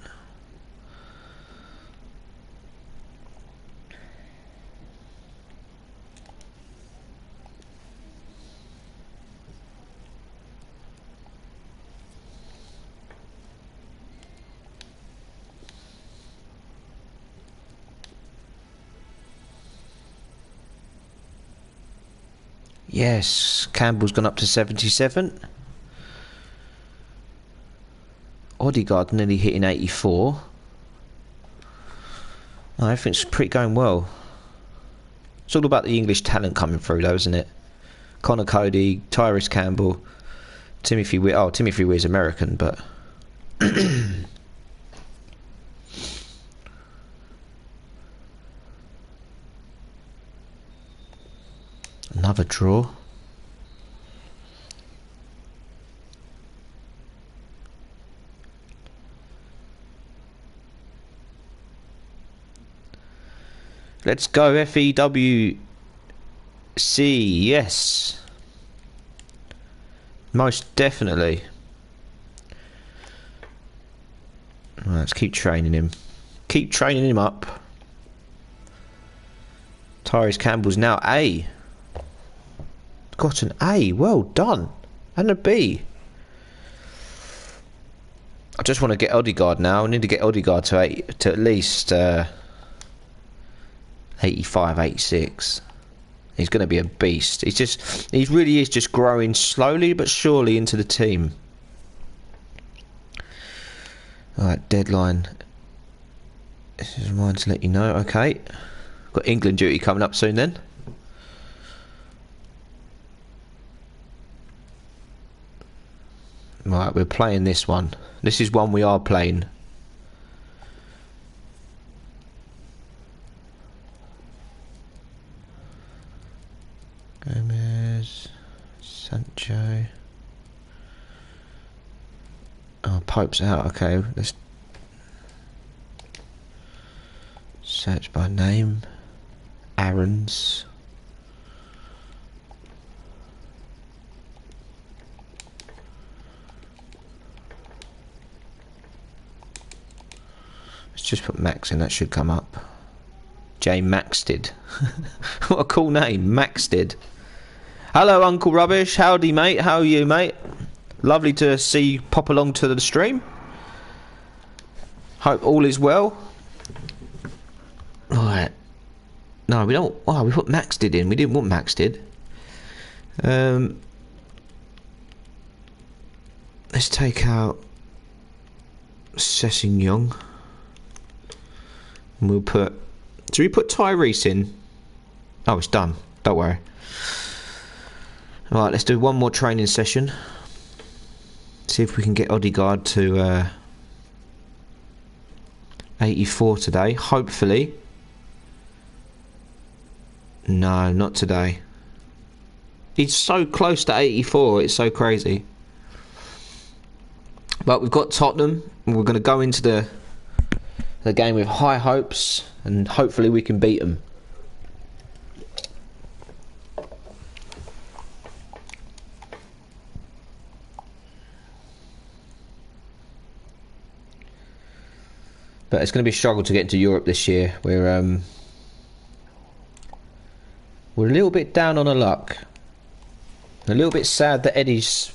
Yes, Campbell's gone up to 77. Odegaard nearly hitting 84. Oh, everything's pretty going well. It's all about the English talent coming through, though, isn't it? Connor Cody, Tyrese Campbell, Timothy Weir. Oh, Timothy Weir's American, but another draw. Let's go, FEWC, yes. Most definitely. Right, let's keep training him. Keep training him up. Tyrese Campbell's now A. Got an A, well done. And a B. I just want to get Odegaard now. I need to get Odegaard to at least 85, 86. He's going to be a beast. He really is just growing slowly but surely into the team. Alright, deadline. This is mine to let you know. Okay. Got England duty coming up soon then. Right, we're playing this one. This is one we are playing. Gomez, Sancho. Oh, Pope's out. Okay, let's search by name. Aaron's. Let's just put Max in. That should come up. J Maxted. What a cool name, Maxted. Hello, Uncle Rubbish. Howdy, mate. How are you, mate? Lovely to see you pop along to the stream. Hope all is well. Alright. No, we don't. Oh, we put Maxted in. We didn't want Maxted. Let's take out Sessing Young. And we'll put. Do we put Tyrese in? Oh, it's done. Don't worry. Alright, let's do one more training session. See if we can get Odegaard to 84 today. Hopefully. No, not today. He's so close to 84. It's so crazy. But we've got Tottenham. And we're going to go into the game with high hopes. And hopefully we can beat them. But it's going to be a struggle to get into Europe this year. We're a little bit down on our luck. A little bit sad that Eddie's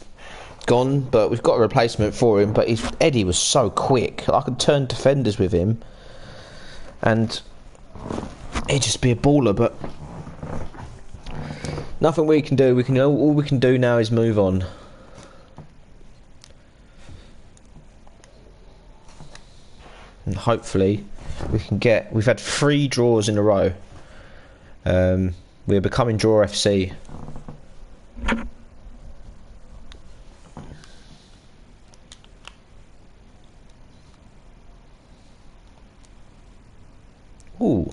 gone, but we've got a replacement for him. But Eddie was so quick. I could turn defenders with him, and he'd just be a baller. But nothing we can do. All we can do now is move on. And hopefully we can get. We've had 3 draws in a row. We're becoming Draw FC. Ooh.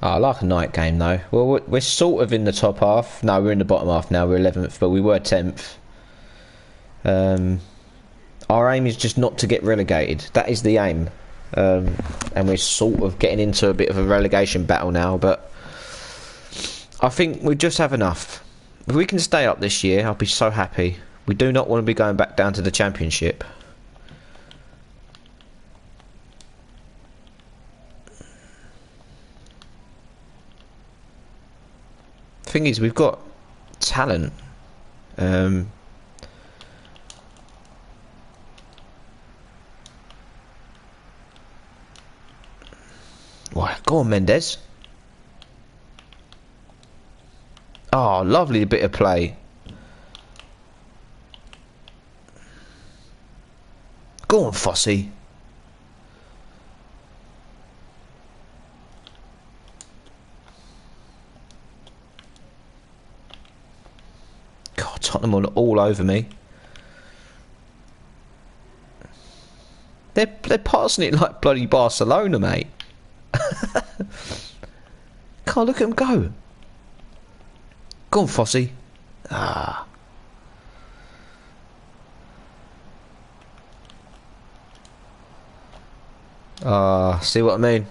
Oh, I like a night game though. Well, we're sort of in the top half. No, we're in the bottom half now. We're 11th, but we were 10th. Our aim is just not to get relegated. That is the aim. And we're sort of getting into a bit of a relegation battle now, but I think we just have enough. If we can stay up this year, I'll be so happy. We do not want to be going back down to the Championship. Thing is, we've got talent. Go on, Mendes. Oh, lovely bit of play. Go on, Fossey. God, Tottenham all over me. They're passing it like bloody Barcelona, mate. Can't look at them go. Go on, Fossey. Ah. See what I mean?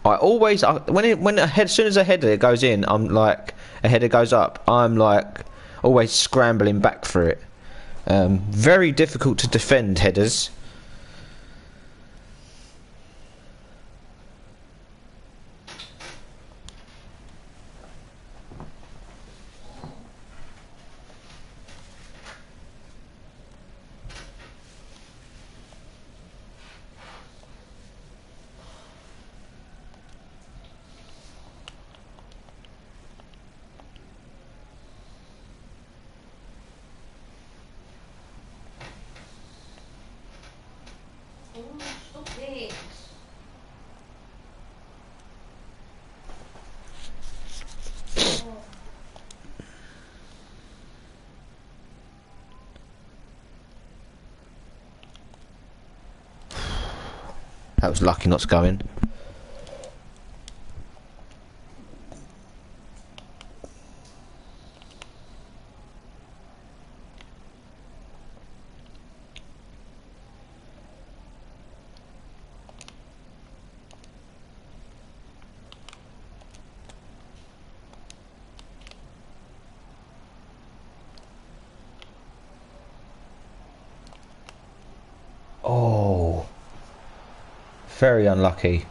I always as soon as a header goes in, I'm like a header goes up. I'm like always scrambling back for it. Very difficult to defend headers. Oh, stop it. Oh. That was lucky not to go in. Oh, very unlucky.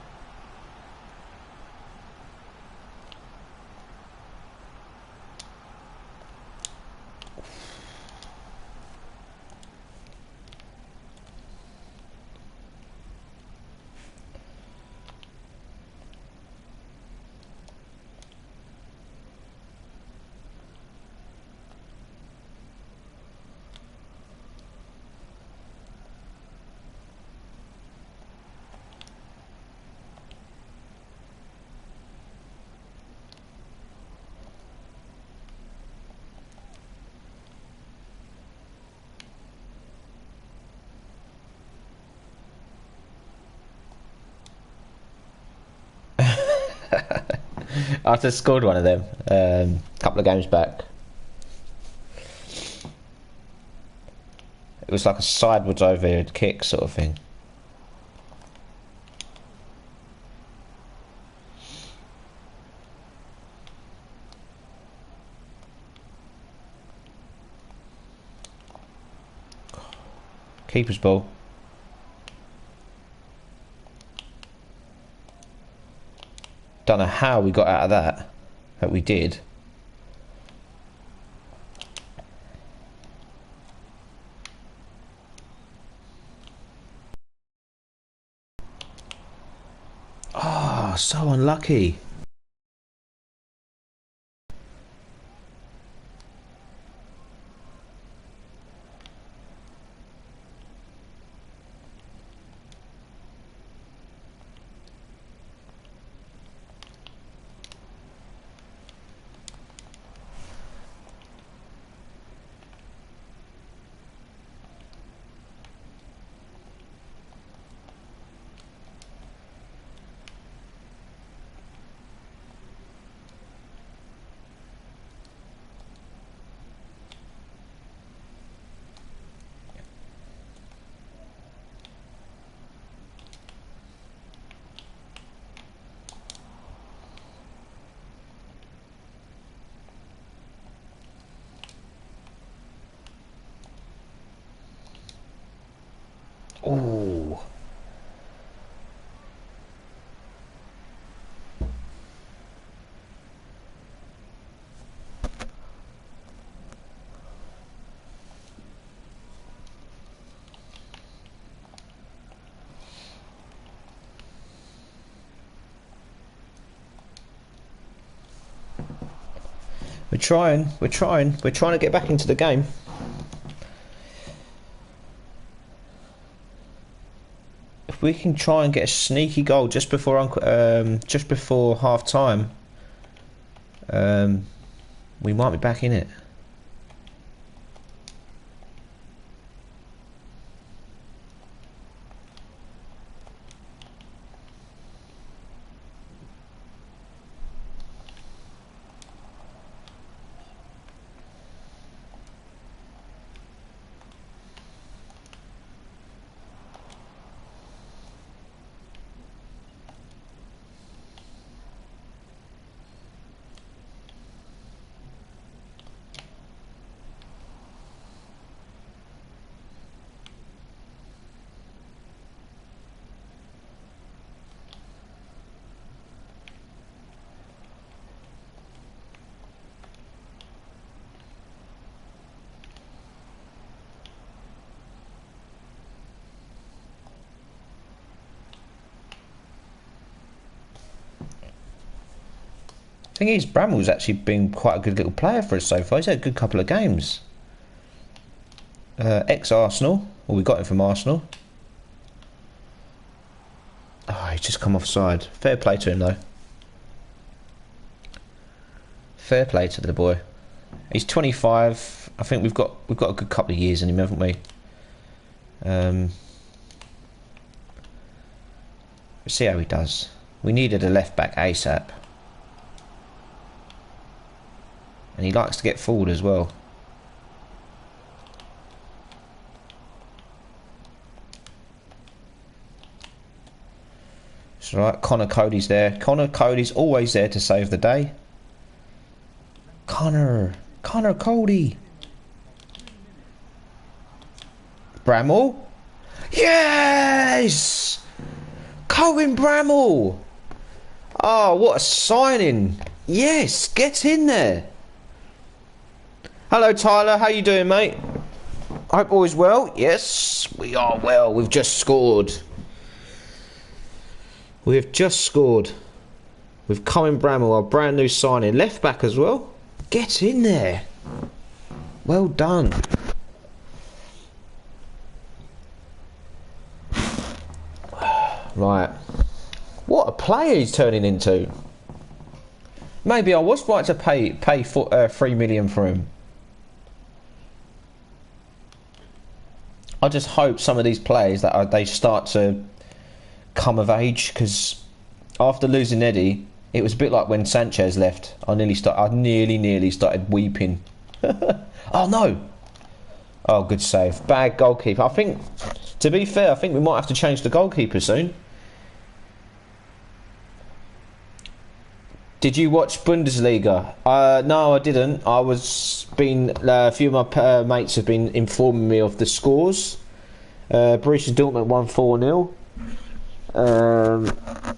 I just scored one of them a couple of games back. It was like a sideways overhead kick sort of thing. Keeper's ball. Don't know how we got out of that, but we did. Ah, oh, so unlucky. Oh. We're trying to get back into the game. If we can try and get a sneaky goal just before half time, we might be back in it. Thing is, Bramall's actually been quite a good little player for us so far. He's had a good couple of games. Ex-Arsenal. Well, we got him from Arsenal. Oh, he's just come offside. Fair play to him, though. Fair play to the boy. He's 25. I think we've got a good couple of years in him, haven't we? We'll see how he does. We needed a left back ASAP. And he likes to get forward as well. It's alright, Connor Cody's there. Connor Cody's always there to save the day. Connor Cody. Bramall. Yes! Colin Bramall. Oh, what a signing. Yes, get in there. Hello Tyler, how you doing, mate? Hope all is well. Yes, we are well. We've just scored. We have just scored. With Colin Bramall, our brand new signing. Left back as well. Get in there. Well done. Right. What a player he's turning into. Maybe I was right to pay 3 million for him. I just hope some of these players that they start to come of age, because after losing Eddie, it was a bit like when Sanchez left. I nearly started weeping. Oh no! Oh, good save. Bad goalkeeper. I think, to be fair, I think we might have to change the goalkeeper soon. Did you watch Bundesliga? No, I didn't. A few of my mates have been informing me of the scores. Borussia Dortmund won 4-0.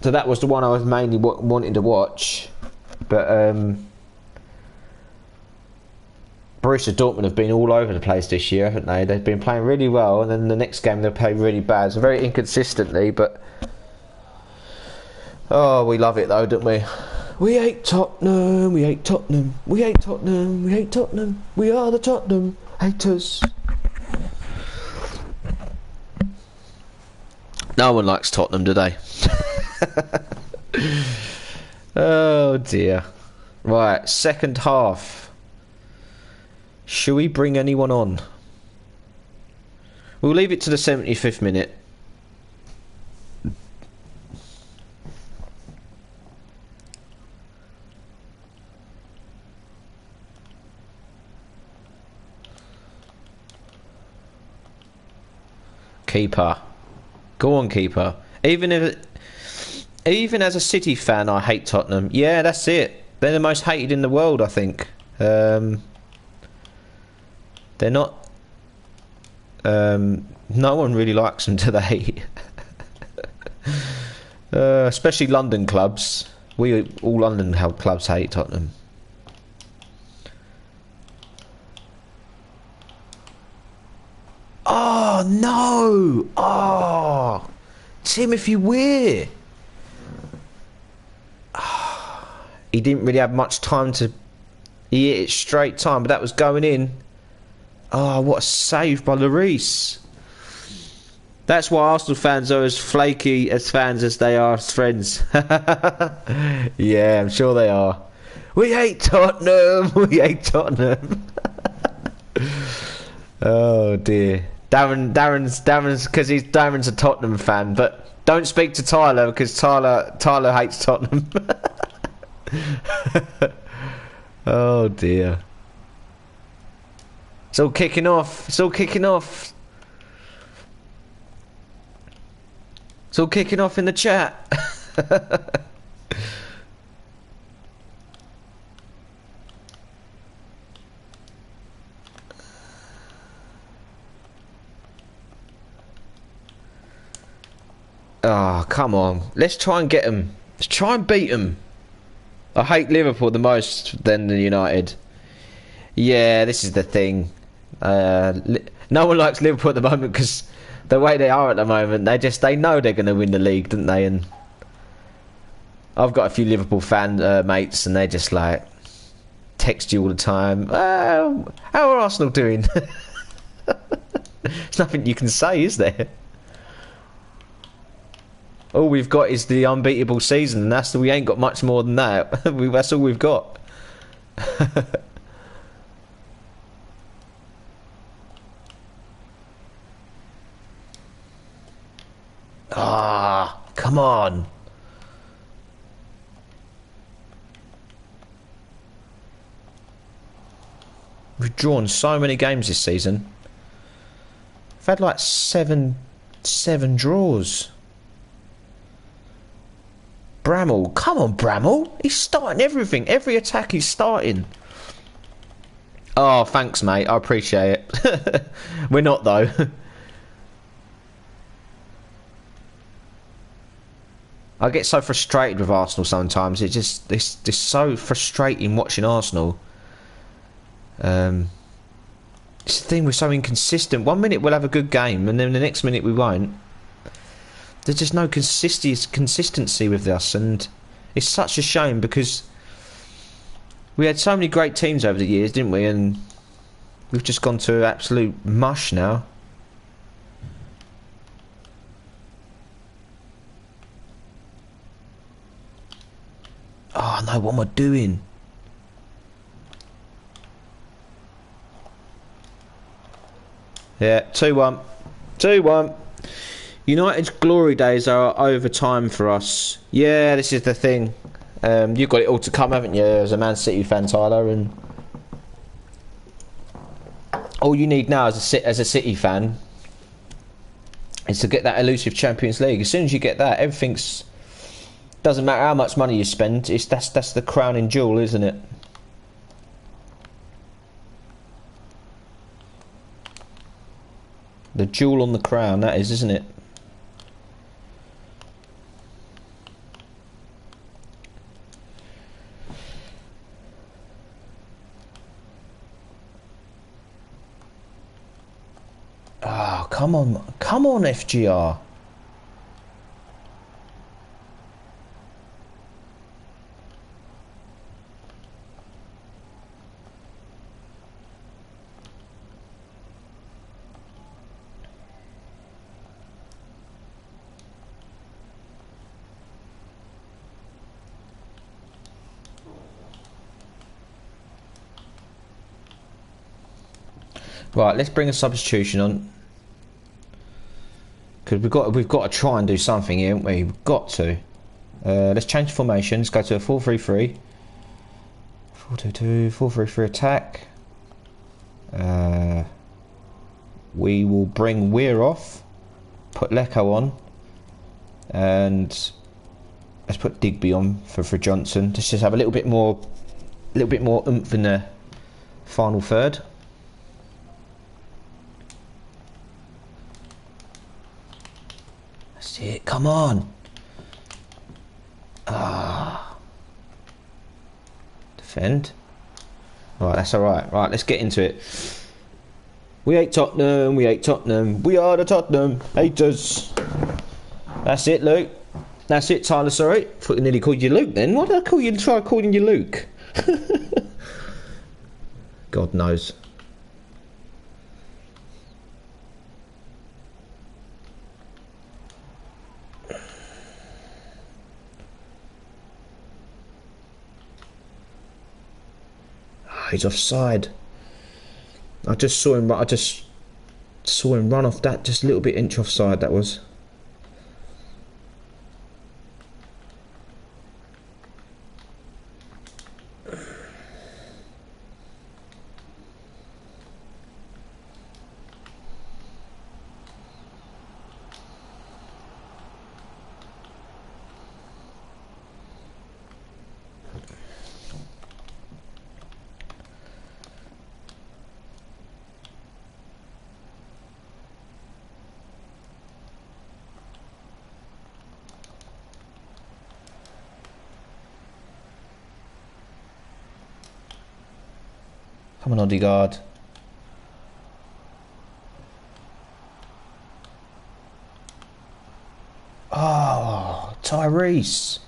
So that was the one I was mainly wanting to watch. But Borussia Dortmund have been all over the place this year, haven't they? They've been playing really well, and then the next game they'll play really bad. So very inconsistently, but oh, we love it though, don't we? We hate Tottenham, we hate Tottenham, we hate Tottenham, we hate Tottenham, we are the Tottenham haters. No one likes Tottenham, do they? Oh dear. Right, second half. Shall we bring anyone on? We'll leave it to the 75th minute. Keeper. Go on, keeper. Even as a City fan, I hate Tottenham. Yeah, that's it. They're the most hated in the world, I think. They're not. No one really likes them, do they? Especially London clubs. All London clubs hate Tottenham. Oh no! Oh, Timothy Weir. He didn't really have much time to He hit it straight time, but that was going in. Oh, what a save by Lloris. That's why Arsenal fans are as flaky as fans as they are as friends. Yeah, I'm sure they are. We hate Tottenham. We hate Tottenham. Oh dear. Darren's because Darren's a Tottenham fan, but don't speak to Tyler because Tyler hates Tottenham. Oh dear. It's all kicking off. It's all kicking off. It's all kicking off in the chat. Oh, come on. Let's try and get them. Let's try and beat them. I hate Liverpool the most than the United. Yeah, this is the thing. No one likes Liverpool at the moment because the way they are at the moment, they know they're going to win the league, don't they? And I've got a few Liverpool fan mates, and they just like text you all the time. How are Arsenal doing? There's nothing you can say, is there? All we've got is the unbeatable season, and we ain't got much more than that. That's all we've got. Ah, come on. We've drawn so many games this season. We've had like seven draws. Bramall, come on Bramall. He's starting everything. Every attack he's starting. Oh, thanks mate. I appreciate it. We're not though. I get so frustrated with Arsenal sometimes. It's so frustrating watching Arsenal. It's the thing, we're so inconsistent. 1 minute we'll have a good game, and then the next minute we won't. There's just no consistency with us, and it's such a shame because we had so many great teams over the years, didn't we? And we've just gone to absolute mush now. Oh no, what am I doing? Yeah, 2-1. 2-1. United's glory days are over time for us. Yeah, this is the thing. You've got it all to come, haven't you, as a Man City fan, Tyler? And all you need now as a City fan is to get that elusive Champions League. As soon as you get that, everything's... Doesn't matter how much money you spend. That's the crowning jewel, isn't it? The jewel on the crown, that is, isn't it? Oh, come on FGR. Right, let's bring a substitution on. Because we've got to try and do something here, haven't we? We've got to. Let's change formation. Let's go to a 4-3-3. 4-2-2, 4-3-3 attack. We will bring Weir off. Put Lecco on. And let's put Digby on for Johnson. Let's just have a little bit more oomph in the final third. That's it, come on. Ah. Defend. Right, that's alright. Right, let's get into it. We hate Tottenham, we hate Tottenham. We are the Tottenham haters. That's it, Luke. That's it, Tyler, sorry. I thought I nearly called you Luke then. Why did I try calling you Luke? God knows. He's offside. I just saw him run off that, just a little bit inch offside that was. Come on, Odegaard. Oh, Tyrese.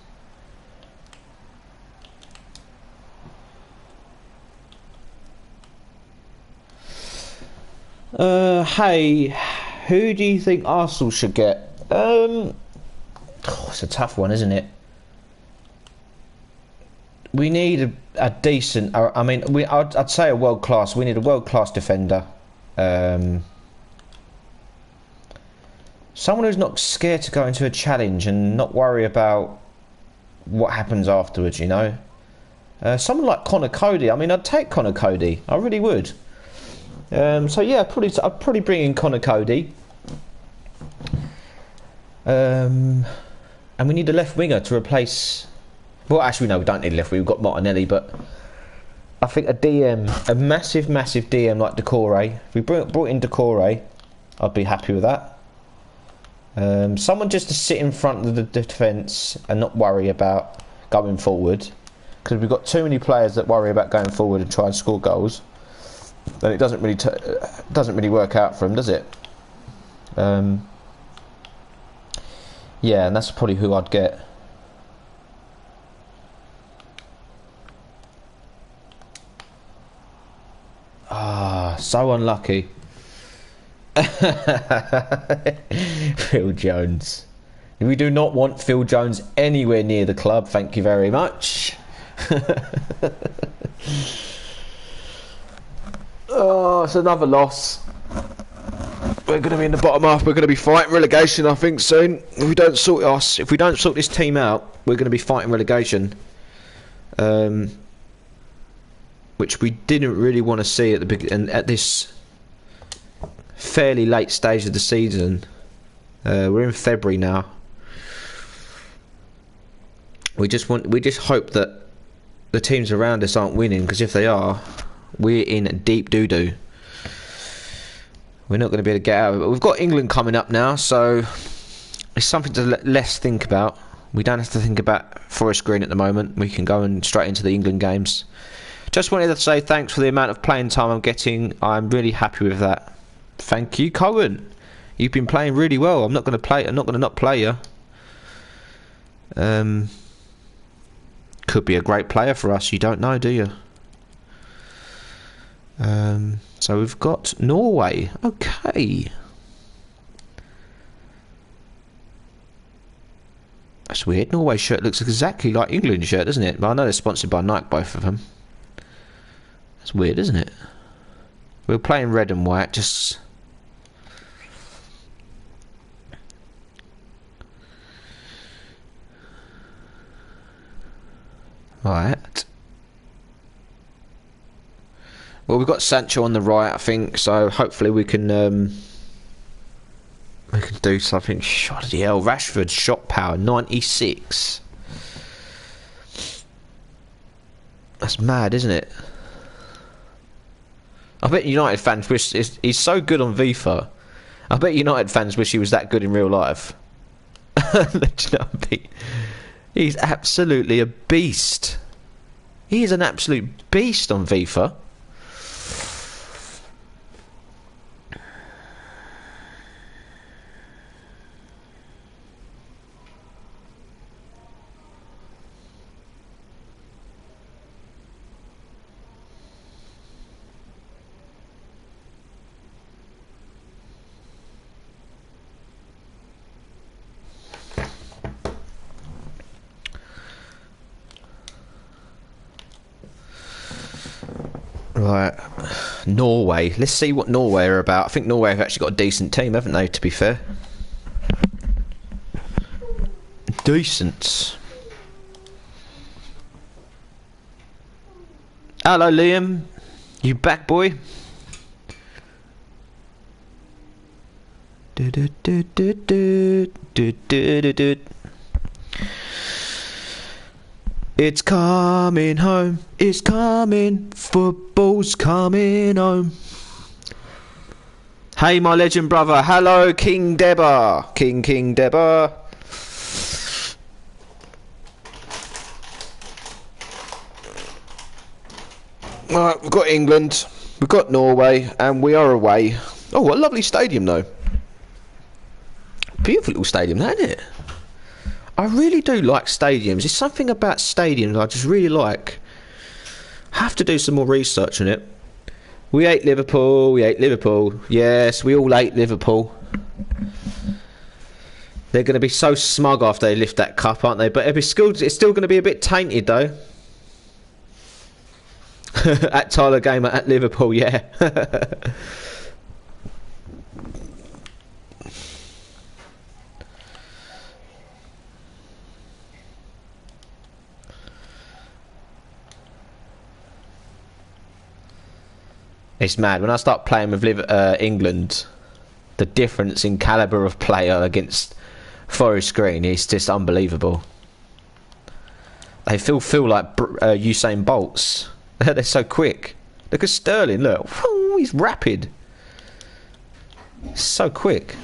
Hey, who do you think Arsenal should get? It's a tough one, isn't it? We need a decent. I mean, I'd say a world class. We need a world class defender. Someone who's not scared to go into a challenge and not worry about what happens afterwards. You know, someone like Connor Cody. I mean, I'd take Connor Cody. I really would. So yeah, I'd probably bring in Connor Cody. And we need a left winger to replace. Well, actually, no, we don't need a left winger. We've got Martinelli, but I think a DM, a massive DM like Decore. If we brought in Decore, I'd be happy with that. Someone just to sit in front of the defence and not worry about going forward, because we've got too many players that worry about going forward and try and score goals. Then it doesn't really work out for them, does it? Yeah, and that's probably who I'd get. Ah, so unlucky. Phil Jones. We do not want Phil Jones anywhere near the club, thank you very much. Oh, it's another loss. We're going to be in the bottom half. We're going to be fighting relegation, I think, soon. If we don't sort this team out, we're going to be fighting relegation. Which we didn't really want to see at the beginning, at this fairly late stage of the season. We're in February now. We just hope that the teams around us aren't winning, because if they are, we're in deep doo-doo. We're not going to be able to get out of it. But we've got England coming up now, so it's something to less think about. We don't have to think about Forest Green at the moment. We can go straight into the England games. Just wanted to say thanks for the amount of playing time I'm getting. I'm really happy with that. Thank you, Cohen. You've been playing really well. I'm not going to not play you. Could be a great player for us. You don't know, do you? So we've got Norway. Okay. That's weird. Norway's shirt looks exactly like England's shirt, doesn't it? But I know they're sponsored by Nike, both of them. That's weird, isn't it? We're playing red and white, just... Right. Well, we've got Sancho on the right, I think, so hopefully we can do something. Bloody hell, Rashford's shot power 96. That's mad, isn't it? I bet United fans wish he's so good on FIFA. I bet United fans wish he was that good in real life. He's absolutely a beast. He is an absolute beast on FIFA. Right, Norway. Let's see what Norway are about. I think Norway have actually got a decent team, haven't they, to be fair? Decent. Hello, Liam. You back, boy? It's coming home. It's coming. Football's coming home. Hey, my legend brother. Hello, King Deba. King Deba. Right, we've got England, we've got Norway, and we are away. Oh, what a lovely stadium, though. Beautiful little stadium, isn't it? I really do like stadiums. There's something about stadiums I just really like. Have to do some more research on it. We hate Liverpool. We hate Liverpool. Yes, we all hate Liverpool. They're going to be so smug after they lift that cup, aren't they? But it's still going to be a bit tainted, though. At Tyler Gamer at Liverpool, yeah. It's mad. When I start playing with England, the difference in calibre of player against Forest Green is just unbelievable. They feel like Usain Bolts. They're so quick. Look at Sterling, look. Woo, he's rapid. So quick.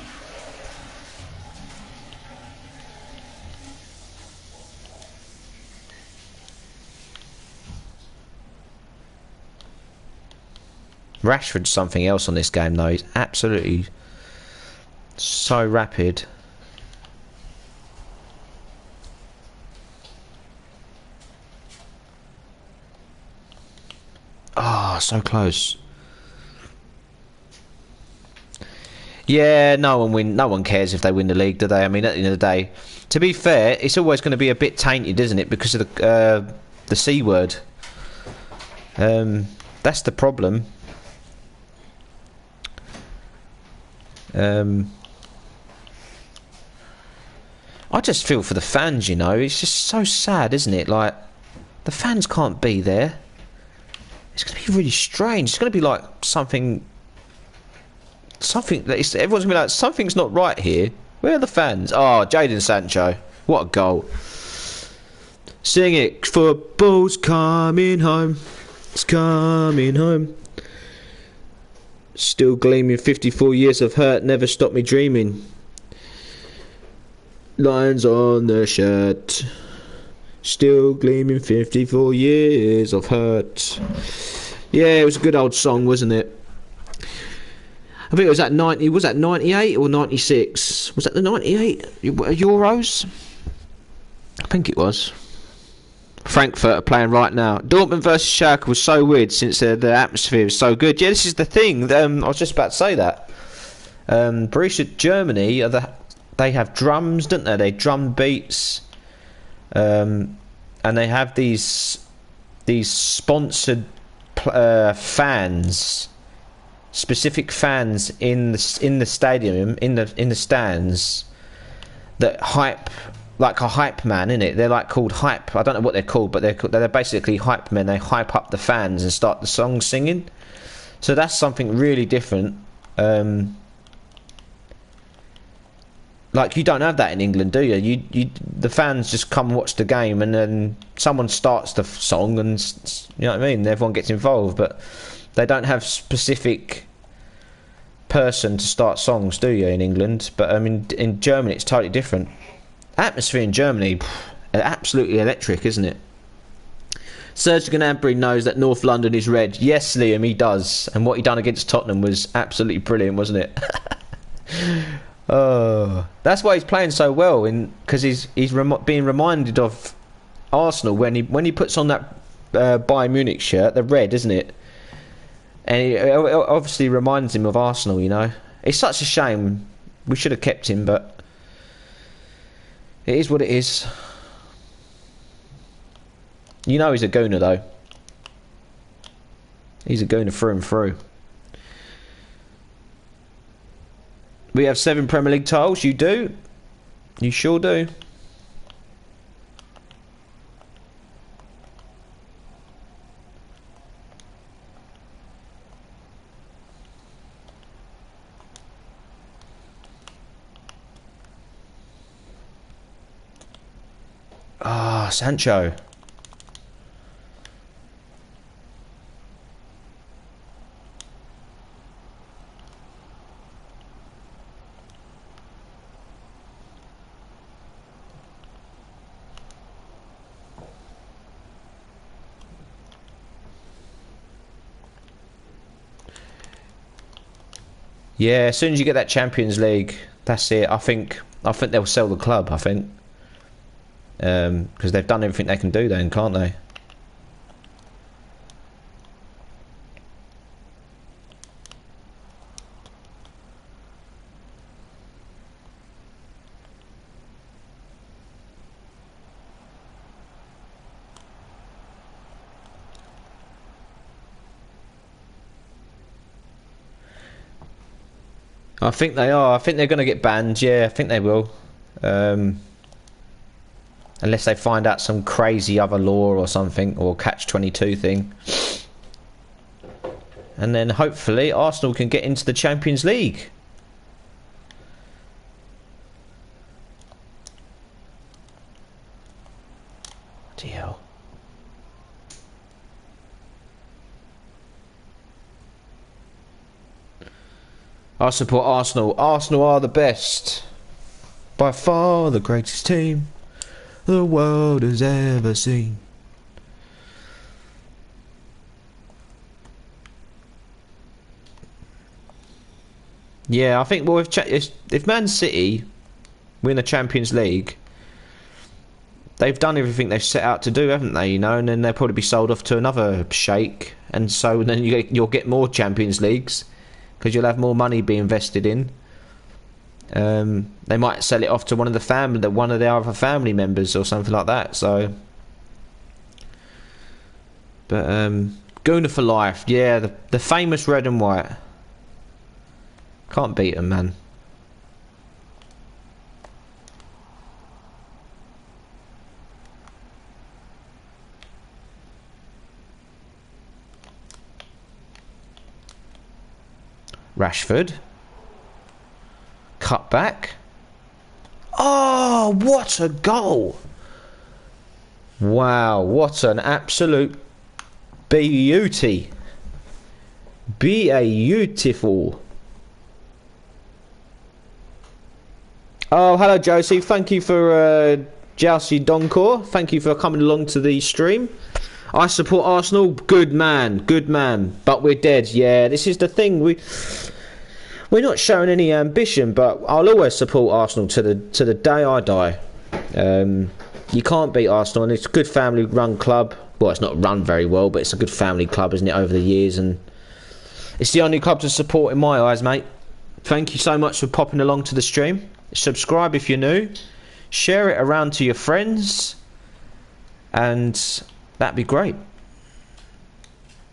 Rashford's something else on this game, though. He's absolutely so rapid. Ah, oh, so close. Yeah, no one cares if they win the league, do they? I mean, at the end of the day, to be fair, it's always going to be a bit tainted, isn't it? Because of the C word. That's the problem. I just feel for the fans, you know. It's just so sad, isn't it? Like, the fans can't be there. It's going to be really strange. It's going to be like something that everyone's going to be like, something's not right here. Where are the fans? Oh, Jadon Sancho. What a goal. Sing it. Football's coming home. It's coming home. Still gleaming, 54 years of hurt never stopped me dreaming. Lines on the shirt. Still gleaming, 54 years of hurt. Yeah, it was a good old song, wasn't it? I think it was at 90. Was that 98 or 96? Was that the 98 Euros? I think it was. Frankfurt are playing right now. Dortmund versus Schalke was so weird since the atmosphere was so good. Yeah, this is the thing. I was just about to say that. Borussia Germany, they have drums, don't they? They drum beats. And they have these sponsored fans, specific fans in the stadium, in the stands, that hype, like a hype man, innit? They're like called hype. I don't know what they're called, but they're basically hype men. They hype up the fans and start the song singing. So that's something really different. Like, you don't have that in England, do you? The fans just come and watch the game, and then someone starts the song, and you know what I mean. Everyone gets involved, but they don't have specific person to start songs, do you? In England, but I mean, in Germany, it's totally different. Atmosphere in Germany, absolutely electric, isn't it? Serge Gnabry knows that North London is red. Yes, Liam, he does. And what he done against Tottenham was absolutely brilliant, wasn't it? Oh, that's why he's playing so well, because he's being reminded of Arsenal when he puts on that Bayern Munich shirt, the red, isn't it? And it obviously reminds him of Arsenal, you know. It's such a shame. We should have kept him, but it is what it is. You know he's a gooner, though. He's a gooner through and through. We have 7 Premier League titles. You do. You sure do. Ah, Sancho. Yeah, as soon as you get that Champions League, that's it. I think they'll sell the club. I think because they've done everything they can do then, can't they? I think they are. I think they're going to get banned. Yeah, I think they will. Unless they find out some crazy other law or something, or catch-22 thing. And then hopefully Arsenal can get into the Champions League. Deal. I support Arsenal. Arsenal are the best. By far the greatest team the world has ever seen. Yeah, I think, well, if Man City win the Champions League, they've done everything they've set out to do, haven't they? You know, and then they'll probably be sold off to another sheikh, and so then you'll get more Champions Leagues because you'll have more money being invested in. They might sell it off to one of the other family members or something like that. So, but Gooner for life, yeah, the famous red and white. Can't beat them, man. Rashford. Cut back. Oh, what a goal! Wow, what an absolute beauty. Beautiful. Oh, hello, Josie. Thank you for Jousey Doncor. Thank you for coming along to the stream. I support Arsenal. Good man, good man. But we're dead. Yeah, this is the thing. We're not showing any ambition, but I'll always support Arsenal to the day I die. You can't beat Arsenal, and it's a good family-run club. Well, it's not run very well, but it's a good family club, isn't it, over the years? And it's the only club to support in my eyes, mate. Thank you so much for popping along to the stream. Subscribe if you're new. Share it around to your friends, and that'd be great.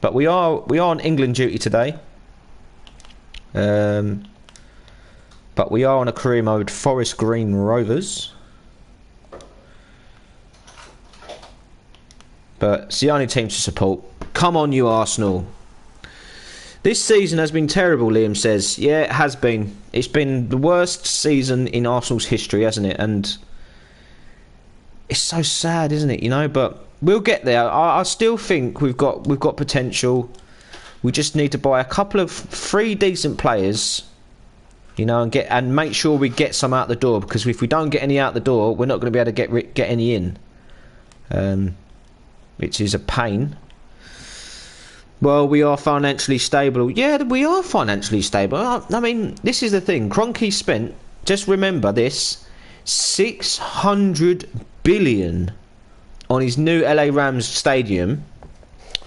But we are on England duty today. But we are on a career mode, Forest Green Rovers. But it's the only team to support. Come on, you Arsenal. This season has been terrible, Liam says. Yeah, it has been. It's been the worst season in Arsenal's history, hasn't it? And it's so sad, isn't it? You know, but we'll get there. I still think we've got potential. We just need to buy a couple of 3 decent players, you know, and make sure we get some out the door. Because if we don't get any out the door, we're not going to be able to get any in, which is a pain. Well, we are financially stable. Yeah, we are financially stable. I mean, this is the thing. Kroenke spent, just remember this, 600 billion on his new LA Rams stadium.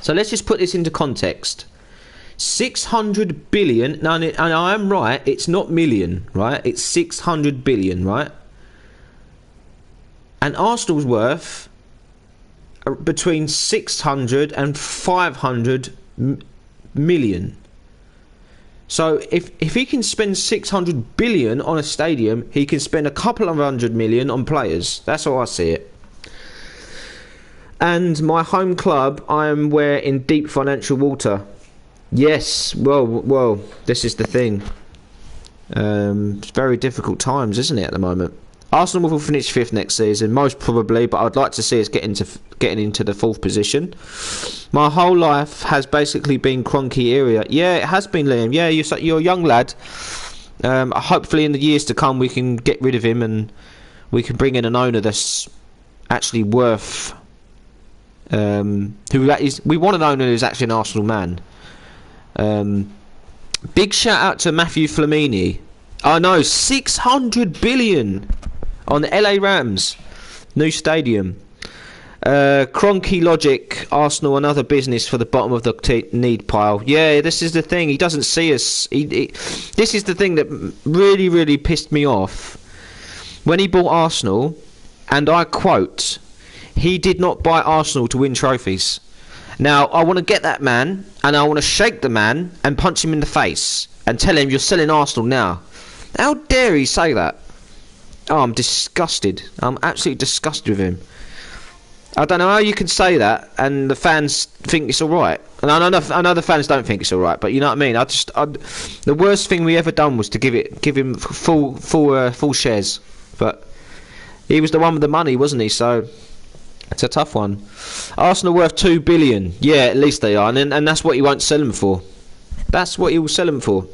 So let's just put this into context. 600 billion. Now, and I am right, it's not million, right? It's 600 billion, right? And Arsenal's worth between 600 and 500 million. So if he can spend 600 billion on a stadium, he can spend a couple of 100 million on players. That's how I see it. And my home club, I am in deep financial water. Yes, well, this is the thing. It's very difficult times, isn't it, at the moment? Arsenal will finish 5th next season, most probably, but I'd like to see us getting into the 4th position. My whole life has basically been Kroenke area. Yeah, it has been, Liam. Yeah, you're a young lad. Hopefully in the years to come we can get rid of him and we can bring in an owner that's actually worth... we want an owner who's actually an Arsenal man. Big shout out to Matthew Flamini. I know, 600 billion on the LA Rams new stadium. Kroenke logic, Arsenal another business for the bottom of the need pile. Yeah, this is the thing. He doesn't see us. This is the thing that really, really pissed me off when he bought Arsenal. And I quote, he did not buy Arsenal to win trophies. Now, I want to get that man, and I want to shake the man and punch him in the face and tell him you're selling Arsenal now. How dare he say that? Oh, I'm disgusted. I'm absolutely disgusted with him. I don't know how you can say that and the fans think it's alright. And I know the fans don't think it's alright, but you know what I mean? The worst thing we ever done was to give him full shares. But he was the one with the money, wasn't he? So it's a tough one. Arsenal worth 2 billion. Yeah, at least they are. And that's what he won't sell them for. That's what he will sell them for.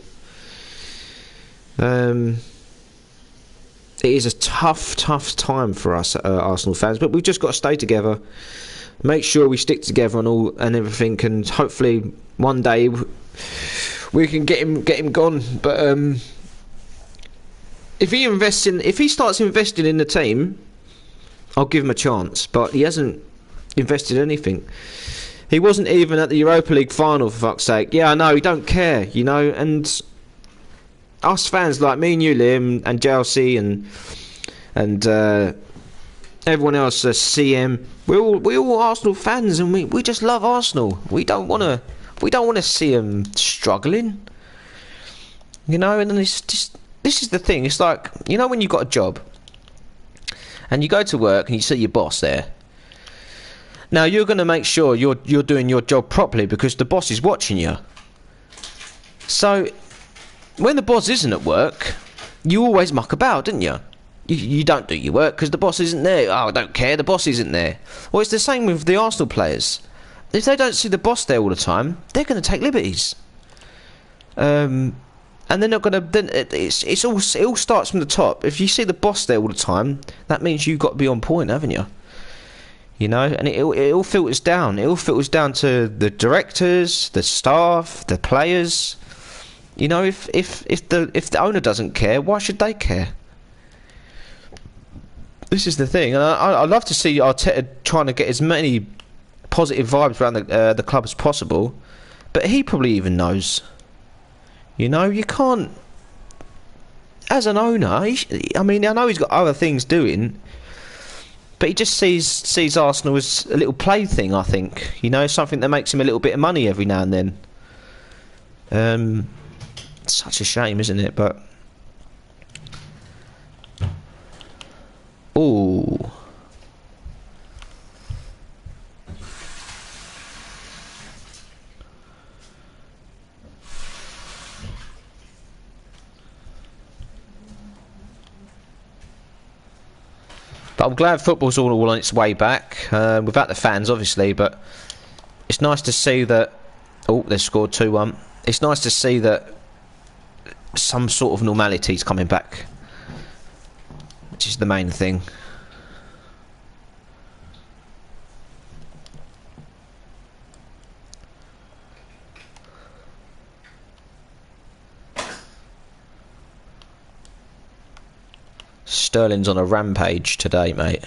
It is a tough time for us Arsenal fans, but we've just got to stay together, make sure we stick together and everything, and hopefully one day we can get him gone. But if he starts investing in the team, I'll give him a chance. But he hasn't invested anything. He wasn't even at the Europa League final, for fuck's sake. Yeah, I know, he don't care, you know, and us fans like me and you, Liam, and JLC and everyone else, CM, we're all Arsenal fans, and we just love Arsenal. We don't want to see them struggling, you know. And then this is the thing. It's like, you know, when you've got a job and you go to work and you see your boss there. Now you're going to make sure you're doing your job properly because the boss is watching you. So when the boss isn't at work, you always muck about, don't you? You don't do your work because the boss isn't there. Oh, I don't care, the boss isn't there. Well, it's the same with the Arsenal players. If they don't see the boss there all the time, they're going to take liberties. And they're not going to... Then it all starts from the top. If you see the boss there all the time, that means you've got to be on point, haven't you? You know, and it all filters down. It all filters down to the directors, the staff, the players. You know, if the owner doesn't care, why should they care? This is the thing, and I'd love to see Arteta trying to get as many positive vibes around the club as possible, but he probably even knows. You know, you can't. As an owner, I mean, I know he's got other things doing, but he just sees Arsenal as a little plaything. I think, you know, something that makes him a little bit of money every now and then. Such a shame, isn't it? But ooh, but I'm glad football's all on its way back, without the fans, obviously. But it's nice to see that. Oh, they've scored 2-1. It's nice to see that some sort of normality is coming back, which is the main thing. Sterling's on a rampage today, mate.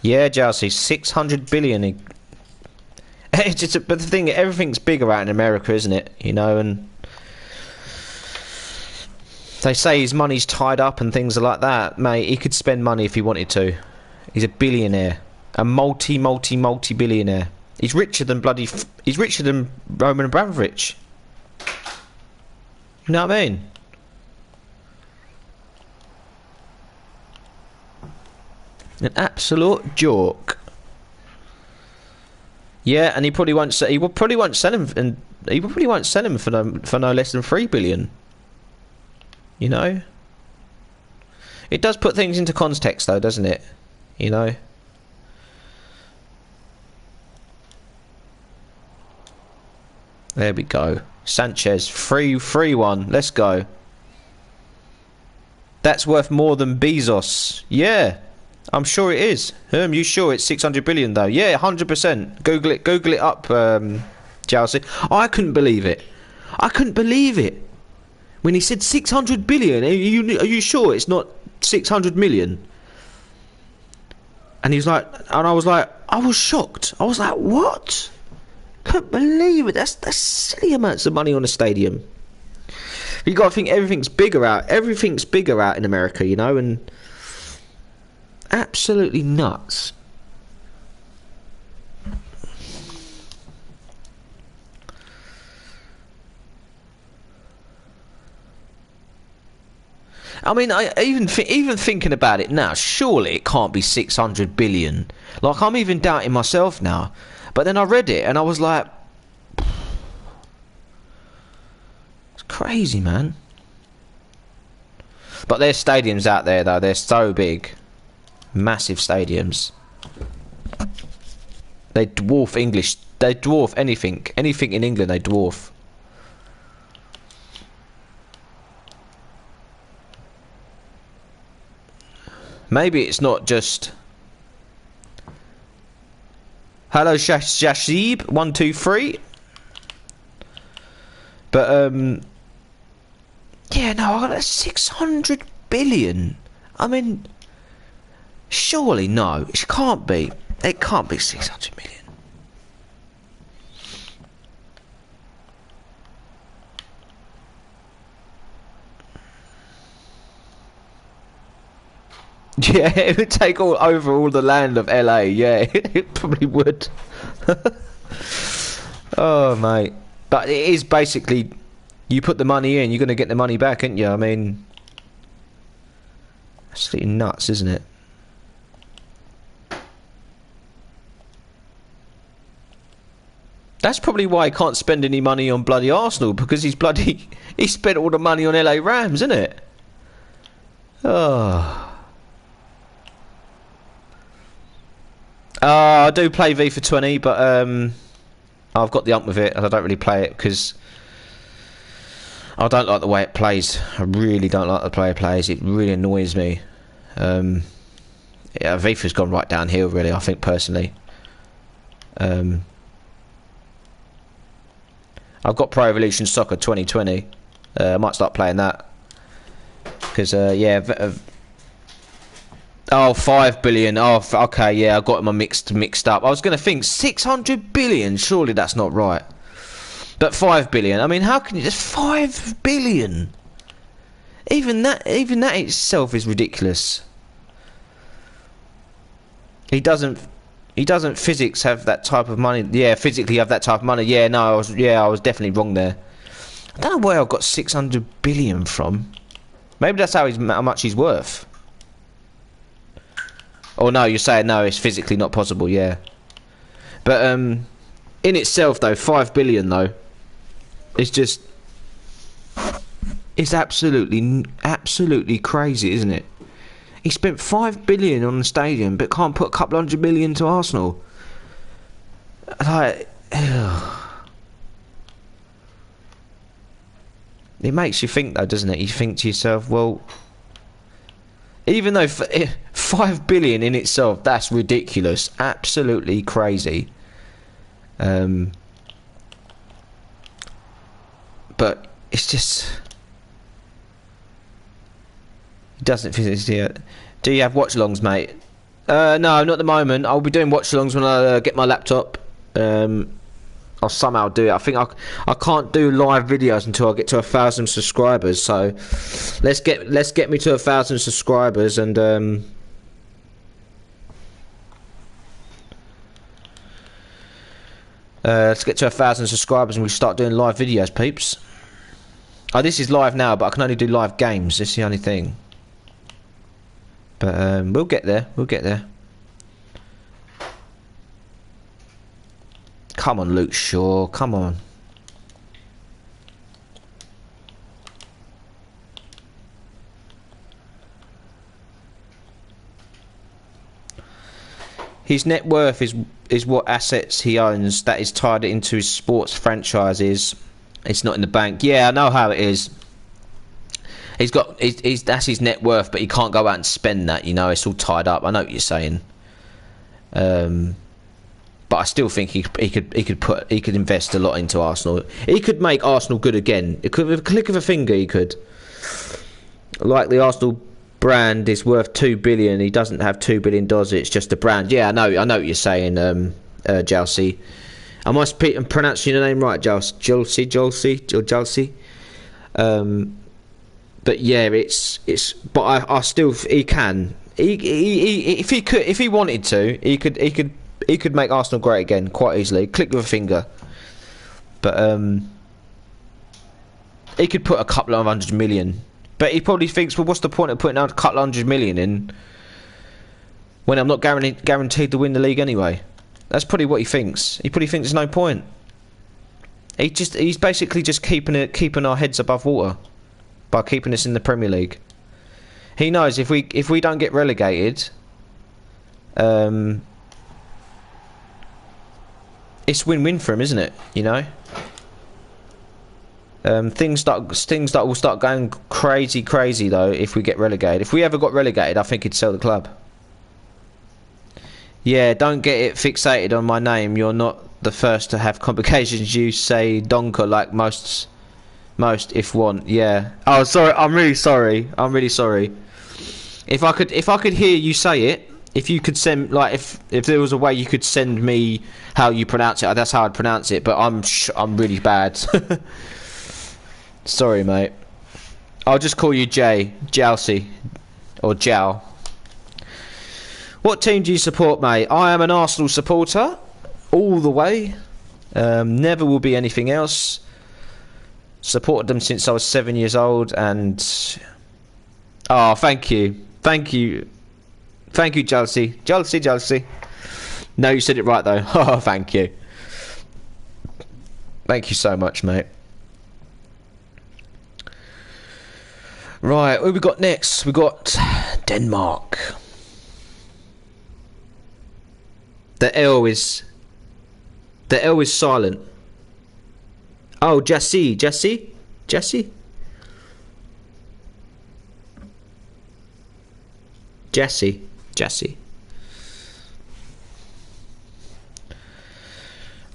Yeah, Chelsea, 600 billion. It's just, but the thing, everything's bigger out in America, isn't it? You know, and they say his money's tied up and things like that. Mate, he could spend money if he wanted to. He's a billionaire, a multi-billionaire. He's richer than he's richer than Roman Abramovich. You know what I mean? An absolute joke. Yeah, and he probably won't sell. He probably won't sell him, and he probably won't sell him for no less than 3 billion. You know, it does put things into context, though, doesn't it? You know. There we go. Sanchez, 3-1. Let's go. That's worth more than Bezos. Yeah. I'm sure it is. You sure it's 600 billion though? Yeah, 100%. Google it up, Chelsea. I couldn't believe it. When he said 600 billion, are you sure it's not 600 million? And he's like, and I was shocked. I was like, what? Couldn't believe it. That's silly amounts of money on a stadium. You got to think everything's bigger out in America, you know, and absolutely nuts. I mean, even thinking about it now, surely it can't be 600 billion. Like, I'm even doubting myself now. But then I read it and I was like, it's crazy, man. But there's stadiums out there, though. They're so big. Massive stadiums. They dwarf English. They dwarf anything. Anything in England, they dwarf. Maybe it's not just... Hello, Shashib. 1, 2, 3. But, yeah, no, I got 600 billion. I mean... Surely, no. It can't be. It can't be 600 million. Yeah, it would take over all the land of LA. Yeah, it probably would. Oh, mate. But it is basically, you put the money in, you're going to get the money back, aren't you? I mean, absolutely nuts, isn't it? That's probably why he can't spend any money on bloody Arsenal, because he spent all the money on LA Rams, isn't it? Oh. I do play FIFA 20, but I've got the ump with it, and I don't really play it because I don't like the way it plays. I really don't like the way it plays. It really annoys me. Yeah, FIFA's gone right downhill, really, I think, personally. I've got Pro Evolution Soccer 2020. I might start playing that. Because, yeah... Oh, 5 billion. Oh, okay, yeah, I got them mixed up. I was going to think 600 billion. Surely that's not right. But 5 billion. I mean, how can you just 5 billion? Even that itself is ridiculous. He doesn't physics have that type of money. Yeah, physically have that type of money. Yeah, no, I was definitely wrong there. I don't know where I got 600 billion from. Maybe that's how much he's worth. Oh no, you're saying no, it's physically not possible, yeah. But in itself though, 5 billion though, it's just, it's absolutely crazy, isn't it? He spent 5 billion on the stadium, but can't put a couple hundred million to Arsenal. Like, it makes you think though, doesn't it? You think to yourself, well, even though 5 billion in itself, that's ridiculous, absolutely crazy. But it's just, it doesn't physically. Do you have watch-alongs, mate? No, not at the moment. I'll be doing watch-alongs when I get my laptop. I'll somehow do it. I think I can't do live videos until I get to 1,000 subscribers. So let's get me to 1,000 subscribers, and let's get to 1,000 subscribers and we start doing live videos, peeps. Oh, this is live now, but I can only do live games. That's the only thing. But we'll get there. We'll get there. Come on, Luke Shaw. Come on. His net worth is what assets he owns that is tied into his sports franchises. It's not in the bank. Yeah, I know how it is. He's got that's his net worth, but he can't go out and spend that. You know, it's all tied up. I know what you're saying. But I still think he could invest a lot into Arsenal. He could make Arsenal good again. It could, with a click of a finger, he could. Like the Arsenal brand is worth $2 billion. He doesn't have $2 billion, does it? It's just a brand. Yeah, I know what you're saying, Jalsi. Am I pronouncing your name right, Jalsi? But yeah, it's. But I still, he can. If he wanted to, he could make Arsenal great again quite easily. Click with a finger. But he could put a couple of 100 million. But he probably thinks, well, what's the point of putting out a couple of 100 million in when I'm not guaranteed to win the league anyway? That's probably what he thinks. He probably thinks there's no point. He's basically just keeping our heads above water by keeping us in the Premier League. He knows if we don't get relegated, it's win-win for him, isn't it? You know, things that will start going crazy though if we get relegated. If we ever got relegated, I think he'd sell the club. Yeah, don't get it fixated on my name. You're not the first to have complications. You say donker like most if want. Yeah. Oh, sorry. I'm really sorry. If I could hear you say it, if you could send, like, if there was a way you could send me how you pronounce it, that's how I'd pronounce it. But I'm really bad. Sorry, mate. I'll just call you Jalsi, or Jal. What team do you support, mate? I am an Arsenal supporter, all the way. Never will be anything else. Supported them since I was 7 years old, and oh, thank you, Jalsi. No, you said it right though. Oh, thank you so much, mate. Right, what have we got next? We got Denmark. The L is silent. Oh, Jesse.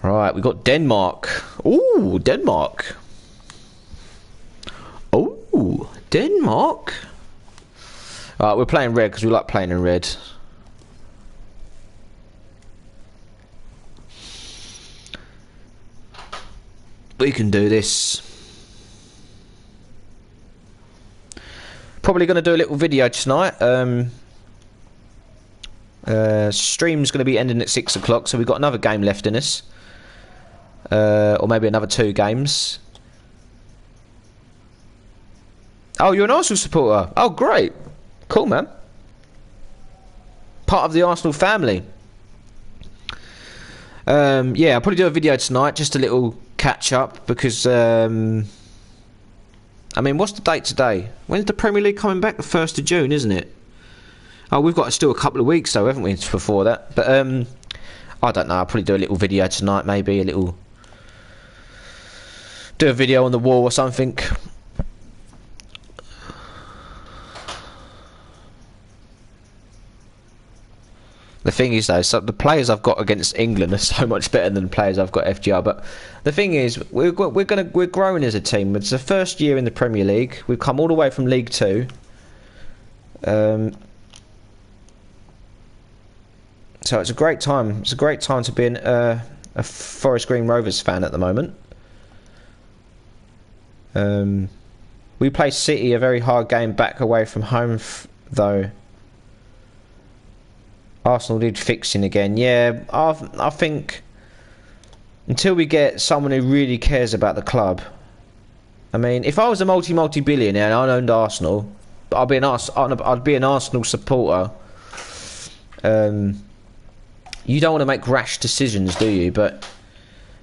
Right, we got Denmark. Ooh, Denmark. Ooh, Denmark. Alright, we're playing red because we like playing in red. We can do this. Probably going to do a little video tonight. Stream's going to be ending at 6 o'clock, so we've got another game left in us. Or maybe another 2 games. Oh, you're an Arsenal supporter. Oh, great. Cool, man. Part of the Arsenal family. Yeah, I'll probably do a video tonight, just a little catch up, because I mean, what's the date today? When's the Premier League coming back? The 1st of June, isn't it? Oh, we've got still a couple of weeks though, haven't we, before that? But I don't know, I'll probably do a little video tonight, maybe do a video on the wall or something. The thing is though, so the players I've got against England are so much better than the players I've got FGR. But the thing is, we're growing as a team. It's the first year in the Premier League. We've come all the way from League 2. So it's a great time. It's a great time to be a Forest Green Rovers fan at the moment. We play City, a very hard game back away from home, though. Arsenal did fixing again. Yeah, I think until we get someone who really cares about the club. I mean, if I was a multi-billionaire and I owned Arsenal, I'd be an Arsenal supporter. You don't want to make rash decisions, do you? But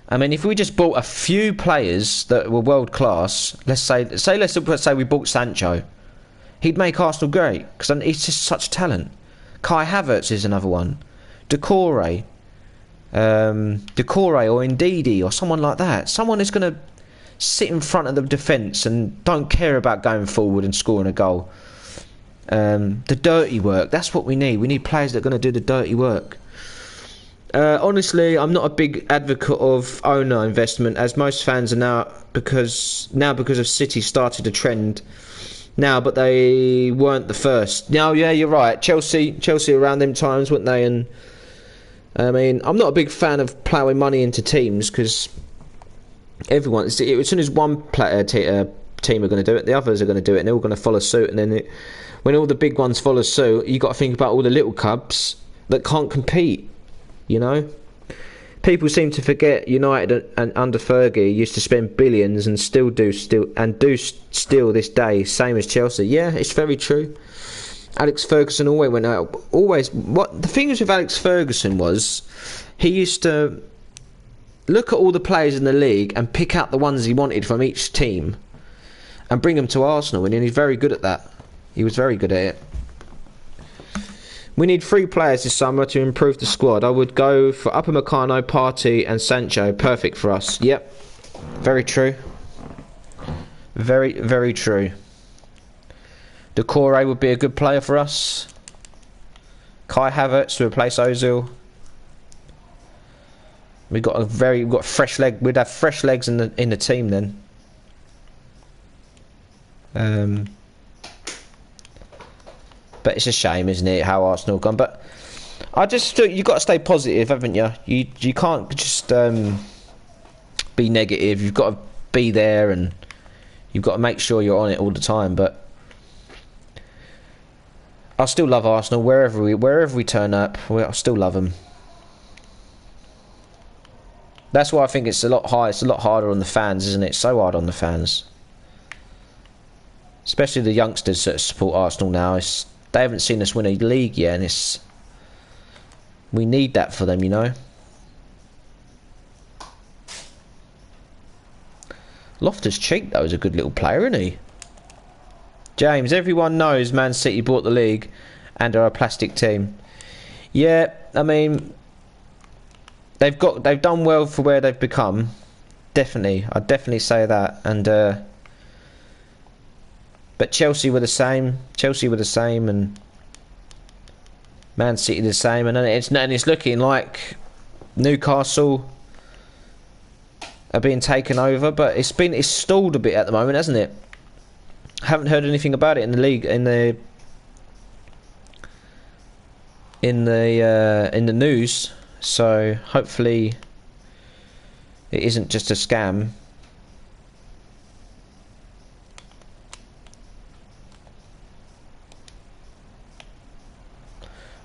I mean, if we just bought a few players that were world class, let's say we bought Sancho, he'd make Arsenal great because he's just such talent. Kai Havertz is another one. Decore or Ndidi or someone like that. Someone who's going to sit in front of the defence and don't care about going forward and scoring a goal. The dirty work, that's what we need. We need players that are going to do the dirty work. Honestly, I'm not a big advocate of owner investment, as most fans are now because of City started a trend now, but they weren't the first. Now, yeah, you're right. Chelsea around them times, weren't they? And I mean, I'm not a big fan of ploughing money into teams because everyone, as soon as one team are going to do it, the others are going to do it, and they're all going to follow suit. And then when all the big ones follow suit, you got to think about all the little cubs that can't compete. You know, people seem to forget United and under Fergie used to spend billions and do still this day, same as Chelsea. Yeah, it's very true. Alex Ferguson always went out. What the thing is with Alex Ferguson was, he used to look at all the players in the league and pick out the ones he wanted from each team and bring them to Arsenal, and he's very good at that. He was very good at it. We need 3 players this summer to improve the squad. I would go for Upamecano, Partey and Sancho. Perfect for us. Yep. Very true. Very, very true. Decore would be a good player for us. Kai Havertz to replace Ozil. We've got fresh leg. We'd have fresh legs in the team then. But it's a shame, isn't it, how Arsenal gone? But I just feel you've got to stay positive, haven't you? You can't just be negative. You've got to be there, and you've got to make sure you're on it all the time. But I still love Arsenal wherever we turn up. I still love them. That's why I think it's a lot higher. It's a lot harder on the fans, isn't it? It's so hard on the fans, especially the youngsters that support Arsenal now. They haven't seen us win a league yet, and we need that for them, you know. Loftus-Cheek, though, is a good little player, isn't he? James, everyone knows Man City bought the league and are a plastic team. Yeah, I mean, they've done well for where they've become. Definitely, I'd definitely say that. And but Chelsea were the same. And Man City the same. And it's looking like Newcastle are being taken over. But it's stalled a bit at the moment, hasn't it? Haven't heard anything about it in the league, in the news. So hopefully it isn't just a scam.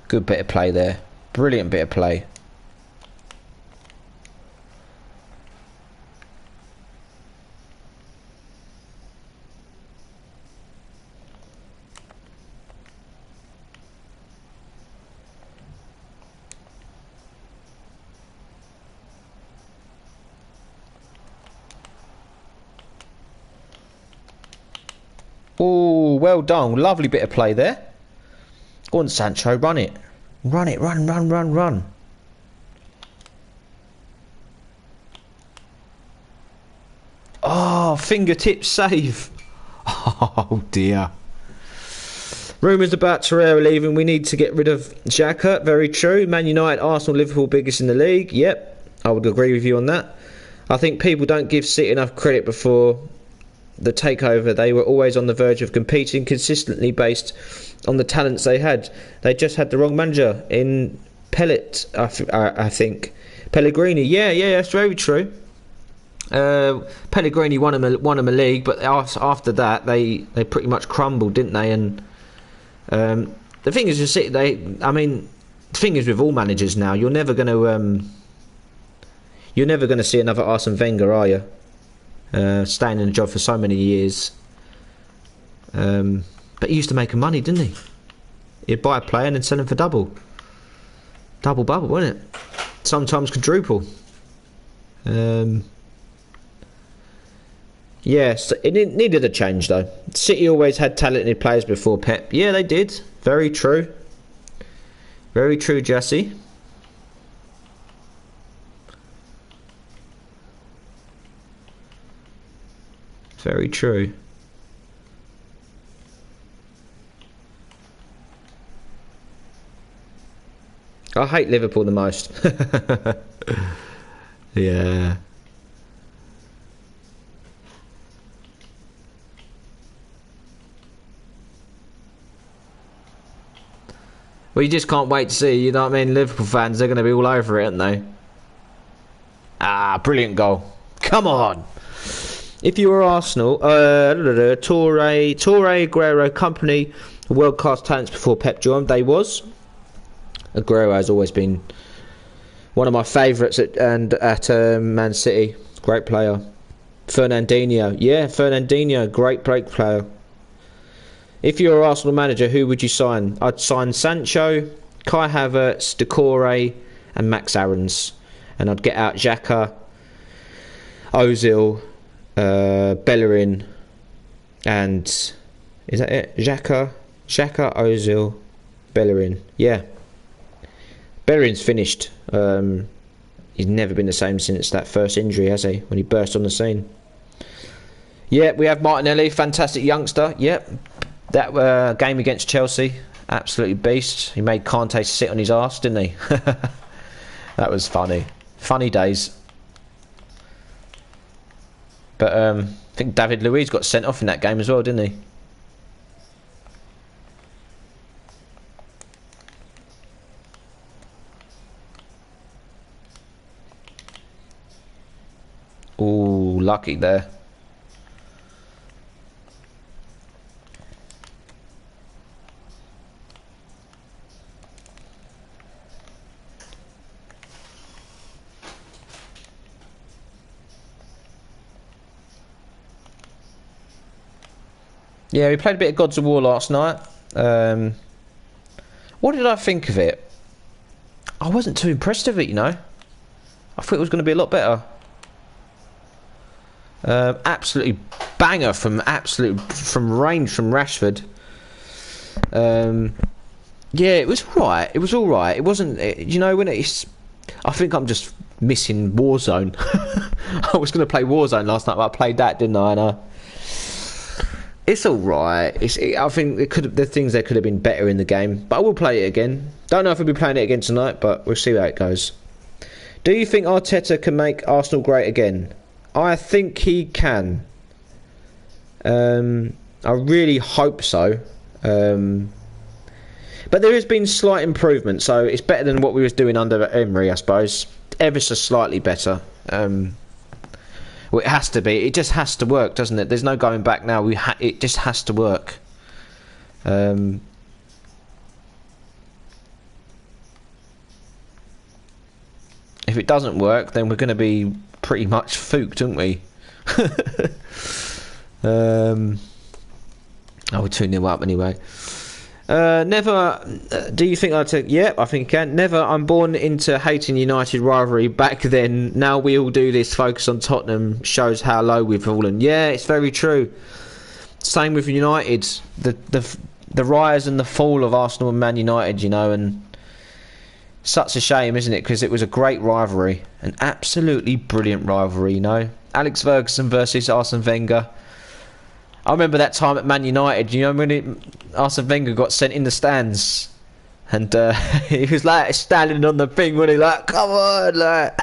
Good bit of play there. Brilliant bit of play. Oh, well done. Lovely bit of play there. Go on, Sancho, run it. Run. Oh, fingertip save. Oh, dear. Rumours about Torreira leaving. We need to get rid of Xhaka. Very true. Man United, Arsenal, Liverpool biggest in the league. Yep, I would agree with you on that. I think people don't give City enough credit before the takeover. They were always on the verge of competing consistently based on the talents they had. They just had the wrong manager in Pellet, I think. Pellegrini, yeah, that's very true. Pellegrini won him a league, but after that they pretty much crumbled, didn't they? And the thing is, the thing is with all managers now, you're never going to see another Arsene Wenger, are you? Staying in the job for so many years. But he used to make money, didn't he? He'd buy a player and then sell him for double bubble, wasn't it? Sometimes quadruple. Yes, it needed a change though. City always had talented players before Pep. Yeah, they did. Very true. Very true, Jesse. Very true. I hate Liverpool the most. Yeah. Well, you just can't wait to see, you know what I mean? Liverpool fans, they're going to be all over it, aren't they? Ah, brilliant goal. Come on. If you were Arsenal, Torre, Aguero, company, world-class talents before Pep joined. They was. Aguero has always been one of my favourites at Man City. Great player. Fernandinho, great player. If you were Arsenal manager, who would you sign? I'd sign Sancho, Kai Havertz, Decore, and Max Aarons. And I'd get out Xhaka, Ozil, Bellerin, and is that it? Xhaka, Ozil, Bellerin. Yeah. Bellerin's finished. He's never been the same since that first injury, has he? When he burst on the scene. Yeah, we have Martinelli, fantastic youngster. Yep. That game against Chelsea, absolutely beast. He made Kante sit on his arse, didn't he? That was funny. Funny days. But I think David Luiz got sent off in that game as well, didn't he? Ooh, lucky there. Yeah, we played a bit of Gods of War last night. What did I think of it? I wasn't too impressed with it, you know. I thought it was going to be a lot better. Absolutely banger from range from Rashford. Yeah, it was alright. It was alright. It wasn't, you know, when it's. I think I'm just missing Warzone. I was going to play Warzone last night, but I played that, didn't I? And it's alright. I think the things there could have been better in the game, but I will play it again. Don't know if I'll be playing it again tonight, but we'll see how it goes. Do you think Arteta can make Arsenal great again? I think he can. I really hope so. But there has been slight improvement, so it's better than what we was doing under Emery, I suppose. Ever so slightly better. Well, it has to be. It just has to work, doesn't it? There's no going back now. It just has to work. If it doesn't work, then we're going to be pretty much fooked, aren't we? We're 2-0 up anyway. Never. Do you think I'd take? Yeah, I think I can. Never. I'm born into hating United rivalry. Back then, now we all do this. Focus on Tottenham shows how low we've fallen. Yeah, it's very true. Same with United. The rise and the fall of Arsenal and Man United. You know, and such a shame, isn't it? Because it was a great rivalry, an absolutely brilliant rivalry. You know, Alex Ferguson versus Arsene Wenger. I remember that time at Man United, you know, when Arsene Wenger got sent in the stands and he was like standing on the thing when he like, come on, like.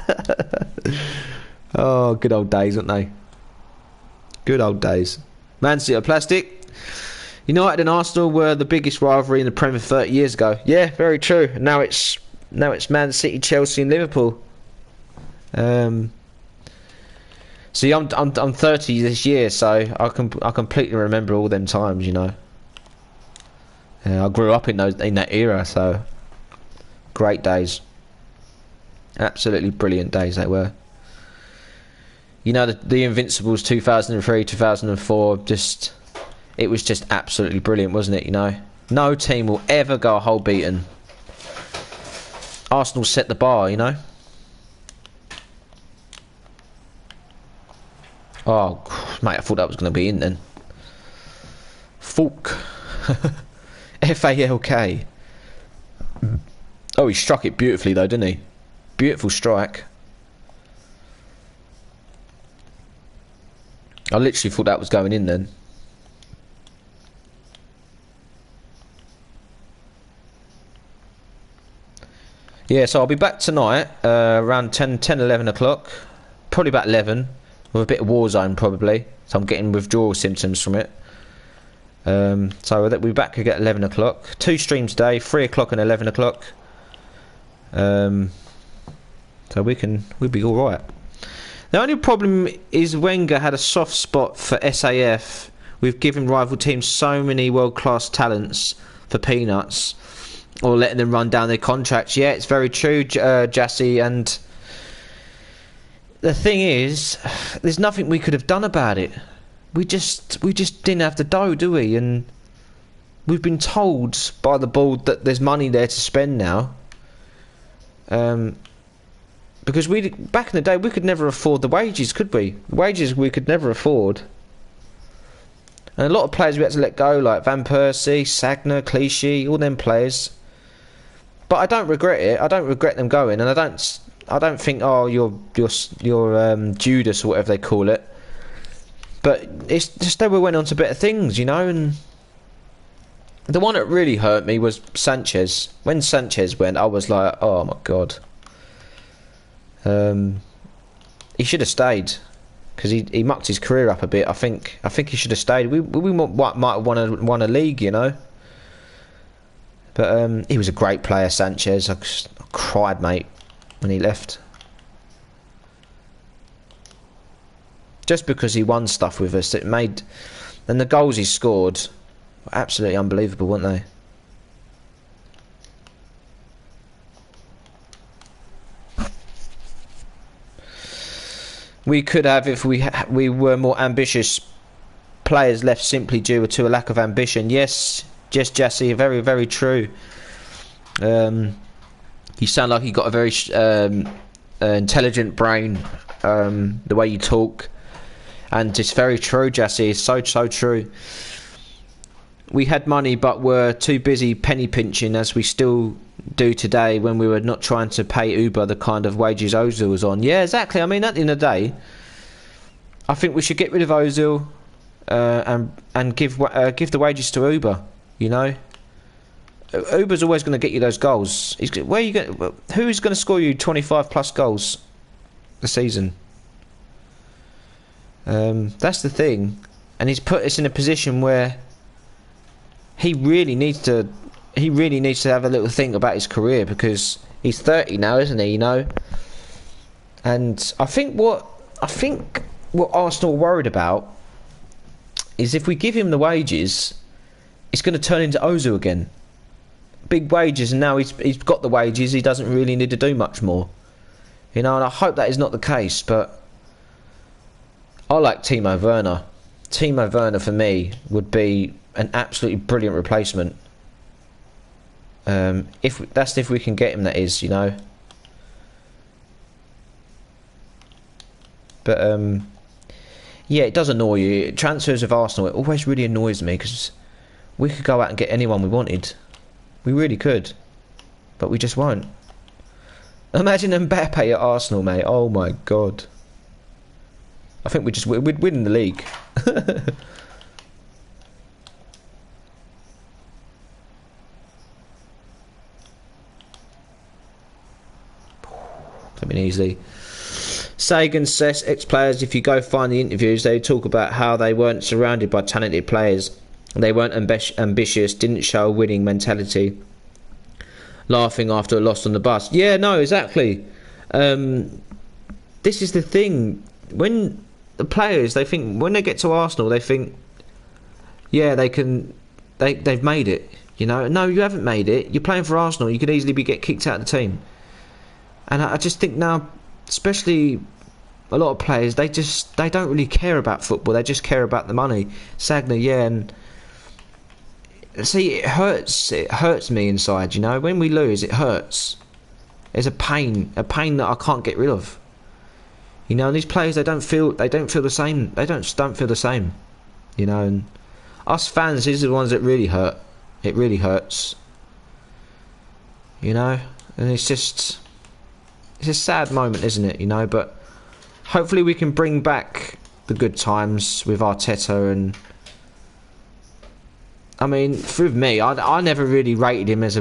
Oh, good old days, weren't they? Good old days. Man City are plastic. United and Arsenal were the biggest rivalry in the Premier 30 years ago. Yeah, very true. And now it's Now it's Man City, Chelsea, and Liverpool. See, I'm 30 this year, so I completely remember all them times. You know, I grew up in that era, so great days, absolutely brilliant days they were. You know, the Invincibles 2003, 2004, it was just absolutely brilliant, wasn't it? You know, no team will ever go a hole beaten. Arsenal set the bar, you know. Oh, mate, I thought that was going to be in then. Falk. Falk. Oh, he struck it beautifully though, didn't he? Beautiful strike. I literally thought that was going in then. Yeah, so I'll be back tonight around 10, 11 o'clock. Probably about 11. With a bit of Warzone probably. So I'm getting withdrawal symptoms from it. So we'll be back again at 11 o'clock. 2 streams a day, 3 o'clock and 11 o'clock. So we'll be alright. The only problem is Wenger had a soft spot for SAF. We've given rival teams so many world-class talents for peanuts, or letting them run down their contracts. Yeah, it's very true, Jassy. And the thing is, there's nothing we could have done about it. We just didn't have the dough, do we? And we've been told by the board that there's money there to spend now. Because back in the day, we could never afford the wages, could we? Wages we could never afford. And a lot of players we had to let go, like Van Persie, Sagna, Clichy, all them players. But I don't regret it. I don't regret them going, and I don't think, oh, you're Judas or whatever they call it. But it's just they went on to better things, you know. And the one that really hurt me was Sanchez. When Sanchez went, I was like, oh my god. He should have stayed, because he mucked his career up a bit. I think he should have stayed. We might have won a league, you know. But he was a great player, Sanchez. I cried, mate, when he left. Just because he won stuff with us, and the goals he scored were absolutely unbelievable, weren't they? We could have, if we were more ambitious. Players left simply due to a lack of ambition. Yes, Jesse, very, very true. You sound like you got a very intelligent brain. The way you talk, and it's very true, Jesse. It's so true. We had money, but were too busy penny pinching, as we still do today, when we were not trying to pay Uber the kind of wages Ozil was on. Yeah, exactly. I mean, at the end of the day, I think we should get rid of Ozil and give the wages to Uber. You know, Uber's always going to get you those goals. Who's going to score you 25 plus goals a season? That's the thing, and he's put us in a position where he really needs to have a little think about his career, because he's 30 now, isn't he? You know, and I think what Arsenal are worried about is if we give him the wages, it's going to turn into Ozil again. Big wages, and now he's got the wages. He doesn't really need to do much more, you know. And I hope that is not the case. But I like Timo Werner. Timo Werner for me would be an absolutely brilliant replacement. If we can get him, that is, you know. But yeah, it does annoy you. Transfers of Arsenal, it always really annoys me, because we could go out and get anyone we wanted. We really could, but we just won't. Imagine Mbappe at Arsenal, mate. Oh my god. I think we'd win the league. Coming easily. Sagan says, ex-players, if you go find the interviews, they talk about how they weren't surrounded by talented players. They weren't ambitious, didn't show a winning mentality. laughing after a loss on the bus. Yeah, no, exactly. This is the thing. When the players, they think, when they get to Arsenal, they think, yeah, they've made it. You know, no, you haven't made it. You're playing for Arsenal. You could easily get kicked out of the team. And I just think now, especially a lot of players, they don't really care about football. They just care about the money. Sagna, yeah, and see, it hurts me inside. You know, when we lose, it hurts. There's a pain that I can't get rid of. You know, and these players, they don't feel the same. They don't feel the same. You know, and us fans, these are the ones that really hurt. It really hurts. You know, and it's a sad moment, isn't it? You know, but hopefully we can bring back the good times with Arteta. And I mean, for me, I never really rated him as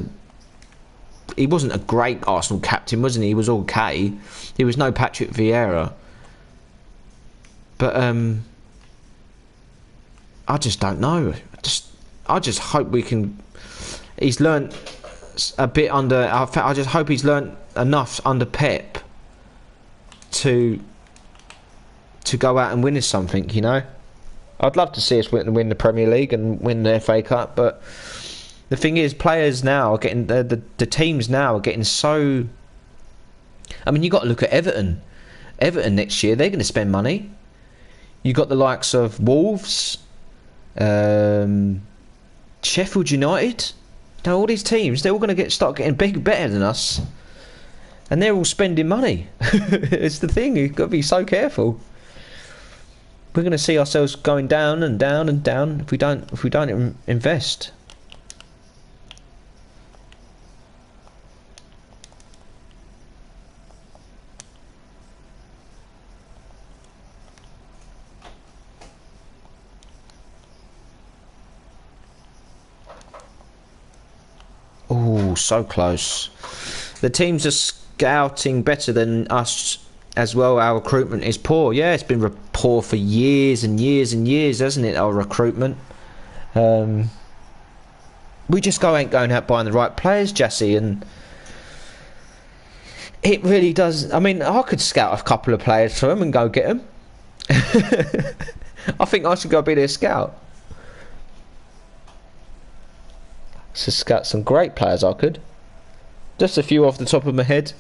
he wasn't a great Arsenal captain, wasn't he? He was okay. He was no Patrick Vieira. But I just don't know. I just hope we can. He's learnt a bit under. I just hope he's learnt enough under Pep to go out and win us something. You know, I'd love to see us win the Premier League and win the FA Cup, but the thing is, players now are getting the teams now are getting so. I mean, you got to look at Everton. Everton next year, they're going to spend money. You got the likes of Wolves, Sheffield United. You know, all these teams, they're all going to start getting better than us, and they're all spending money. It's the thing. You've got to be so careful. We're going to see ourselves going down and down and down if we don't invest. Oh, so close. The teams are scouting better than us as well. Our recruitment is poor. Yeah, it's been poor for years and years and years, hasn't it, our recruitment? We just ain't going out buying the right players, Jesse, and it really does. I mean, I could scout a couple of players for them and go get them. I think I should go be their scout. To scout some great players, I could. Just a few off the top of my head.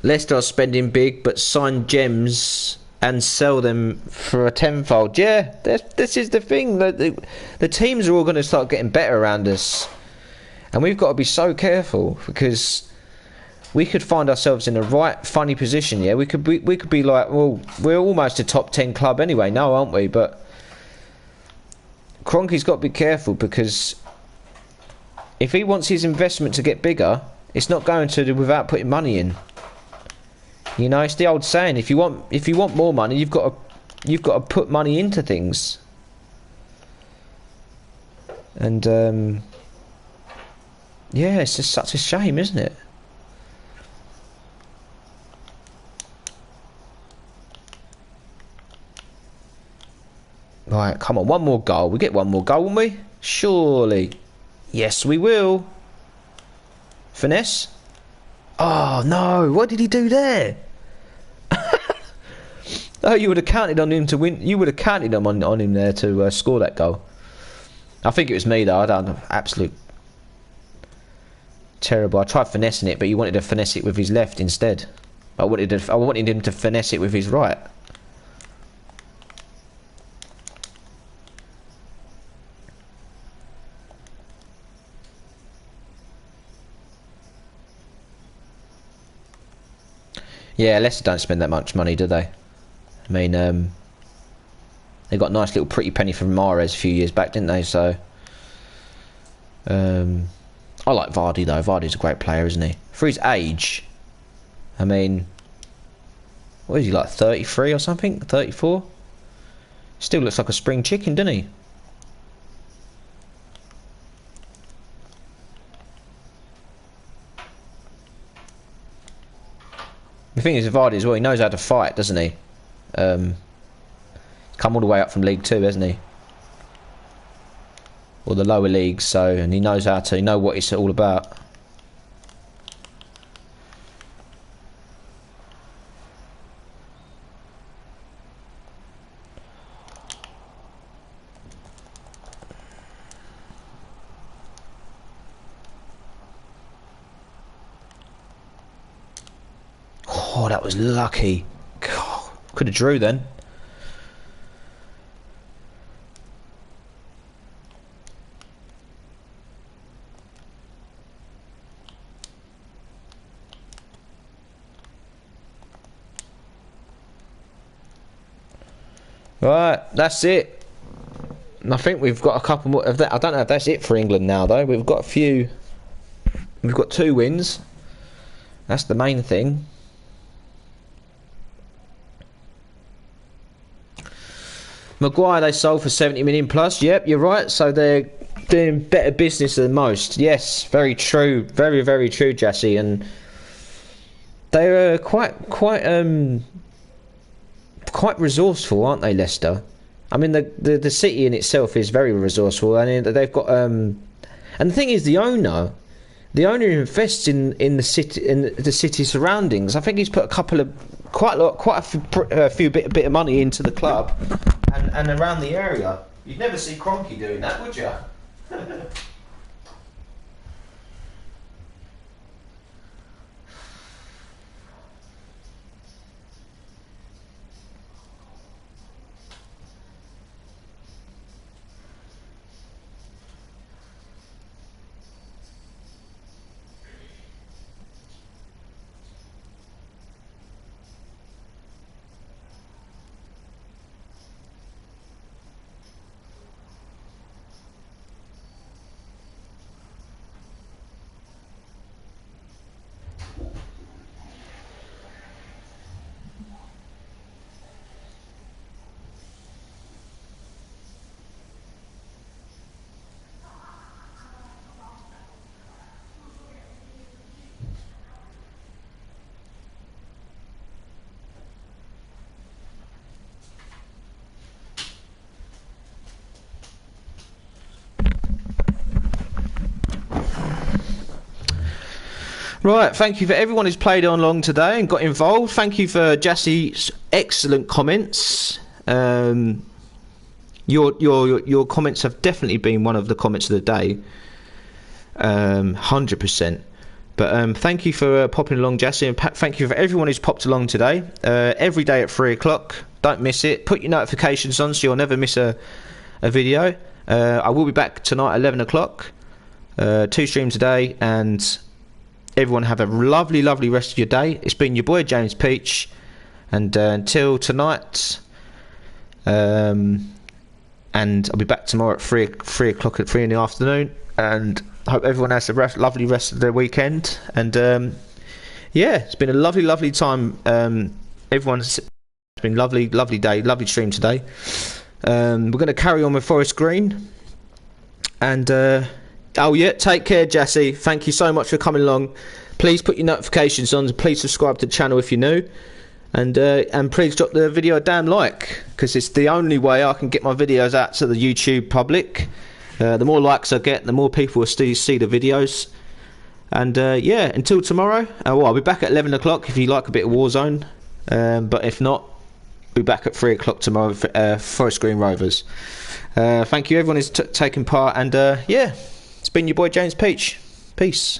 Leicester are spending big, but sign gems and sell them for a tenfold. Yeah, this is the thing. The teams are all going to start getting better around us, and we've got to be so careful, because we could find ourselves in a right funny position. Yeah, we could be like, well, we're almost a top 10 club anyway, now, aren't we? But Kroenke's got to be careful, because if he wants his investment to get bigger, it's not going to without putting money in. You know, it's the old saying: if you want more money, you've got to put money into things. And yeah, it's just such a shame, isn't it? Right, come on, one more goal. We get one more goal, won't we? Surely. Yes, we will. Finesse. Oh, no. What did he do there? Oh, you would have counted on him to win. You would have counted on him there to score that goal. I think it was me, though. I done absolute terrible. I tried finessing it, but he wanted to finesse it with his left instead. I wanted him to finesse it with his right. Yeah, Leicester don't spend that much money, do they? I mean, they got a nice little pretty penny from Mahrez a few years back, didn't they? So, I like Vardy, though. Vardy's a great player, isn't he? For his age, I mean, what is he, like 33 or something? 34? Still looks like a spring chicken, doesn't he? The thing is with Vardy as well, he knows how to fight, doesn't he? Come all the way up from League 2, hasn't he? or the lower leagues. So, and he knows how to, he know what it's all about. Oh, that was lucky. Could have drew then. Right, that's it. And I think we've got a couple more of that. I don't know if that's it for England now, though. We've got a few. We've got 2 wins. That's the main thing. Maguire they sold for 70 million plus. Yep, you're right. So they're doing better business than most. Yes, very true. Very, very true, Jassy. And they're quite resourceful, aren't they, Leicester? I mean, the city in itself is very resourceful, and they've got and the thing is, the owner invests in the city surroundings. I think he's put quite a few bit of money into the club and around the area. You'd never see Kroenke doing that, would you? Right, thank you for everyone who's played on along today and got involved. Thank you for Jassy's excellent comments. Your comments have definitely been one of the comments of the day, 100%. But thank you for popping along, Jassy, and thank you for everyone who's popped along today. Every day at 3 o'clock, don't miss it. Put your notifications on so you'll never miss a video. I will be back tonight at 11 o'clock. 2 streams a day, and everyone have a lovely rest of your day. It's been your boy James Peach, and until tonight, and I'll be back tomorrow at 3 o'clock at 3 in the afternoon, and I hope everyone has a lovely rest of their weekend. And yeah, it's been a lovely time. It's been lovely day, lovely stream today. We're going to carry on with Forest Green, and oh yeah, take care, Jassy. Thank you so much for coming along. Please put your notifications on. Please subscribe to the channel if you're new, and please drop the video a damn like, because it's the only way I can get my videos out to the YouTube public. The more likes I get, the more people will see the videos. And yeah, until tomorrow. Well, I'll be back at 11 o'clock if you like a bit of Warzone. But if not, I'll be back at 3 o'clock tomorrow for Forest Green Rovers. Thank you, everyone who's taken part. And yeah, it's been your boy James Peach. Peace.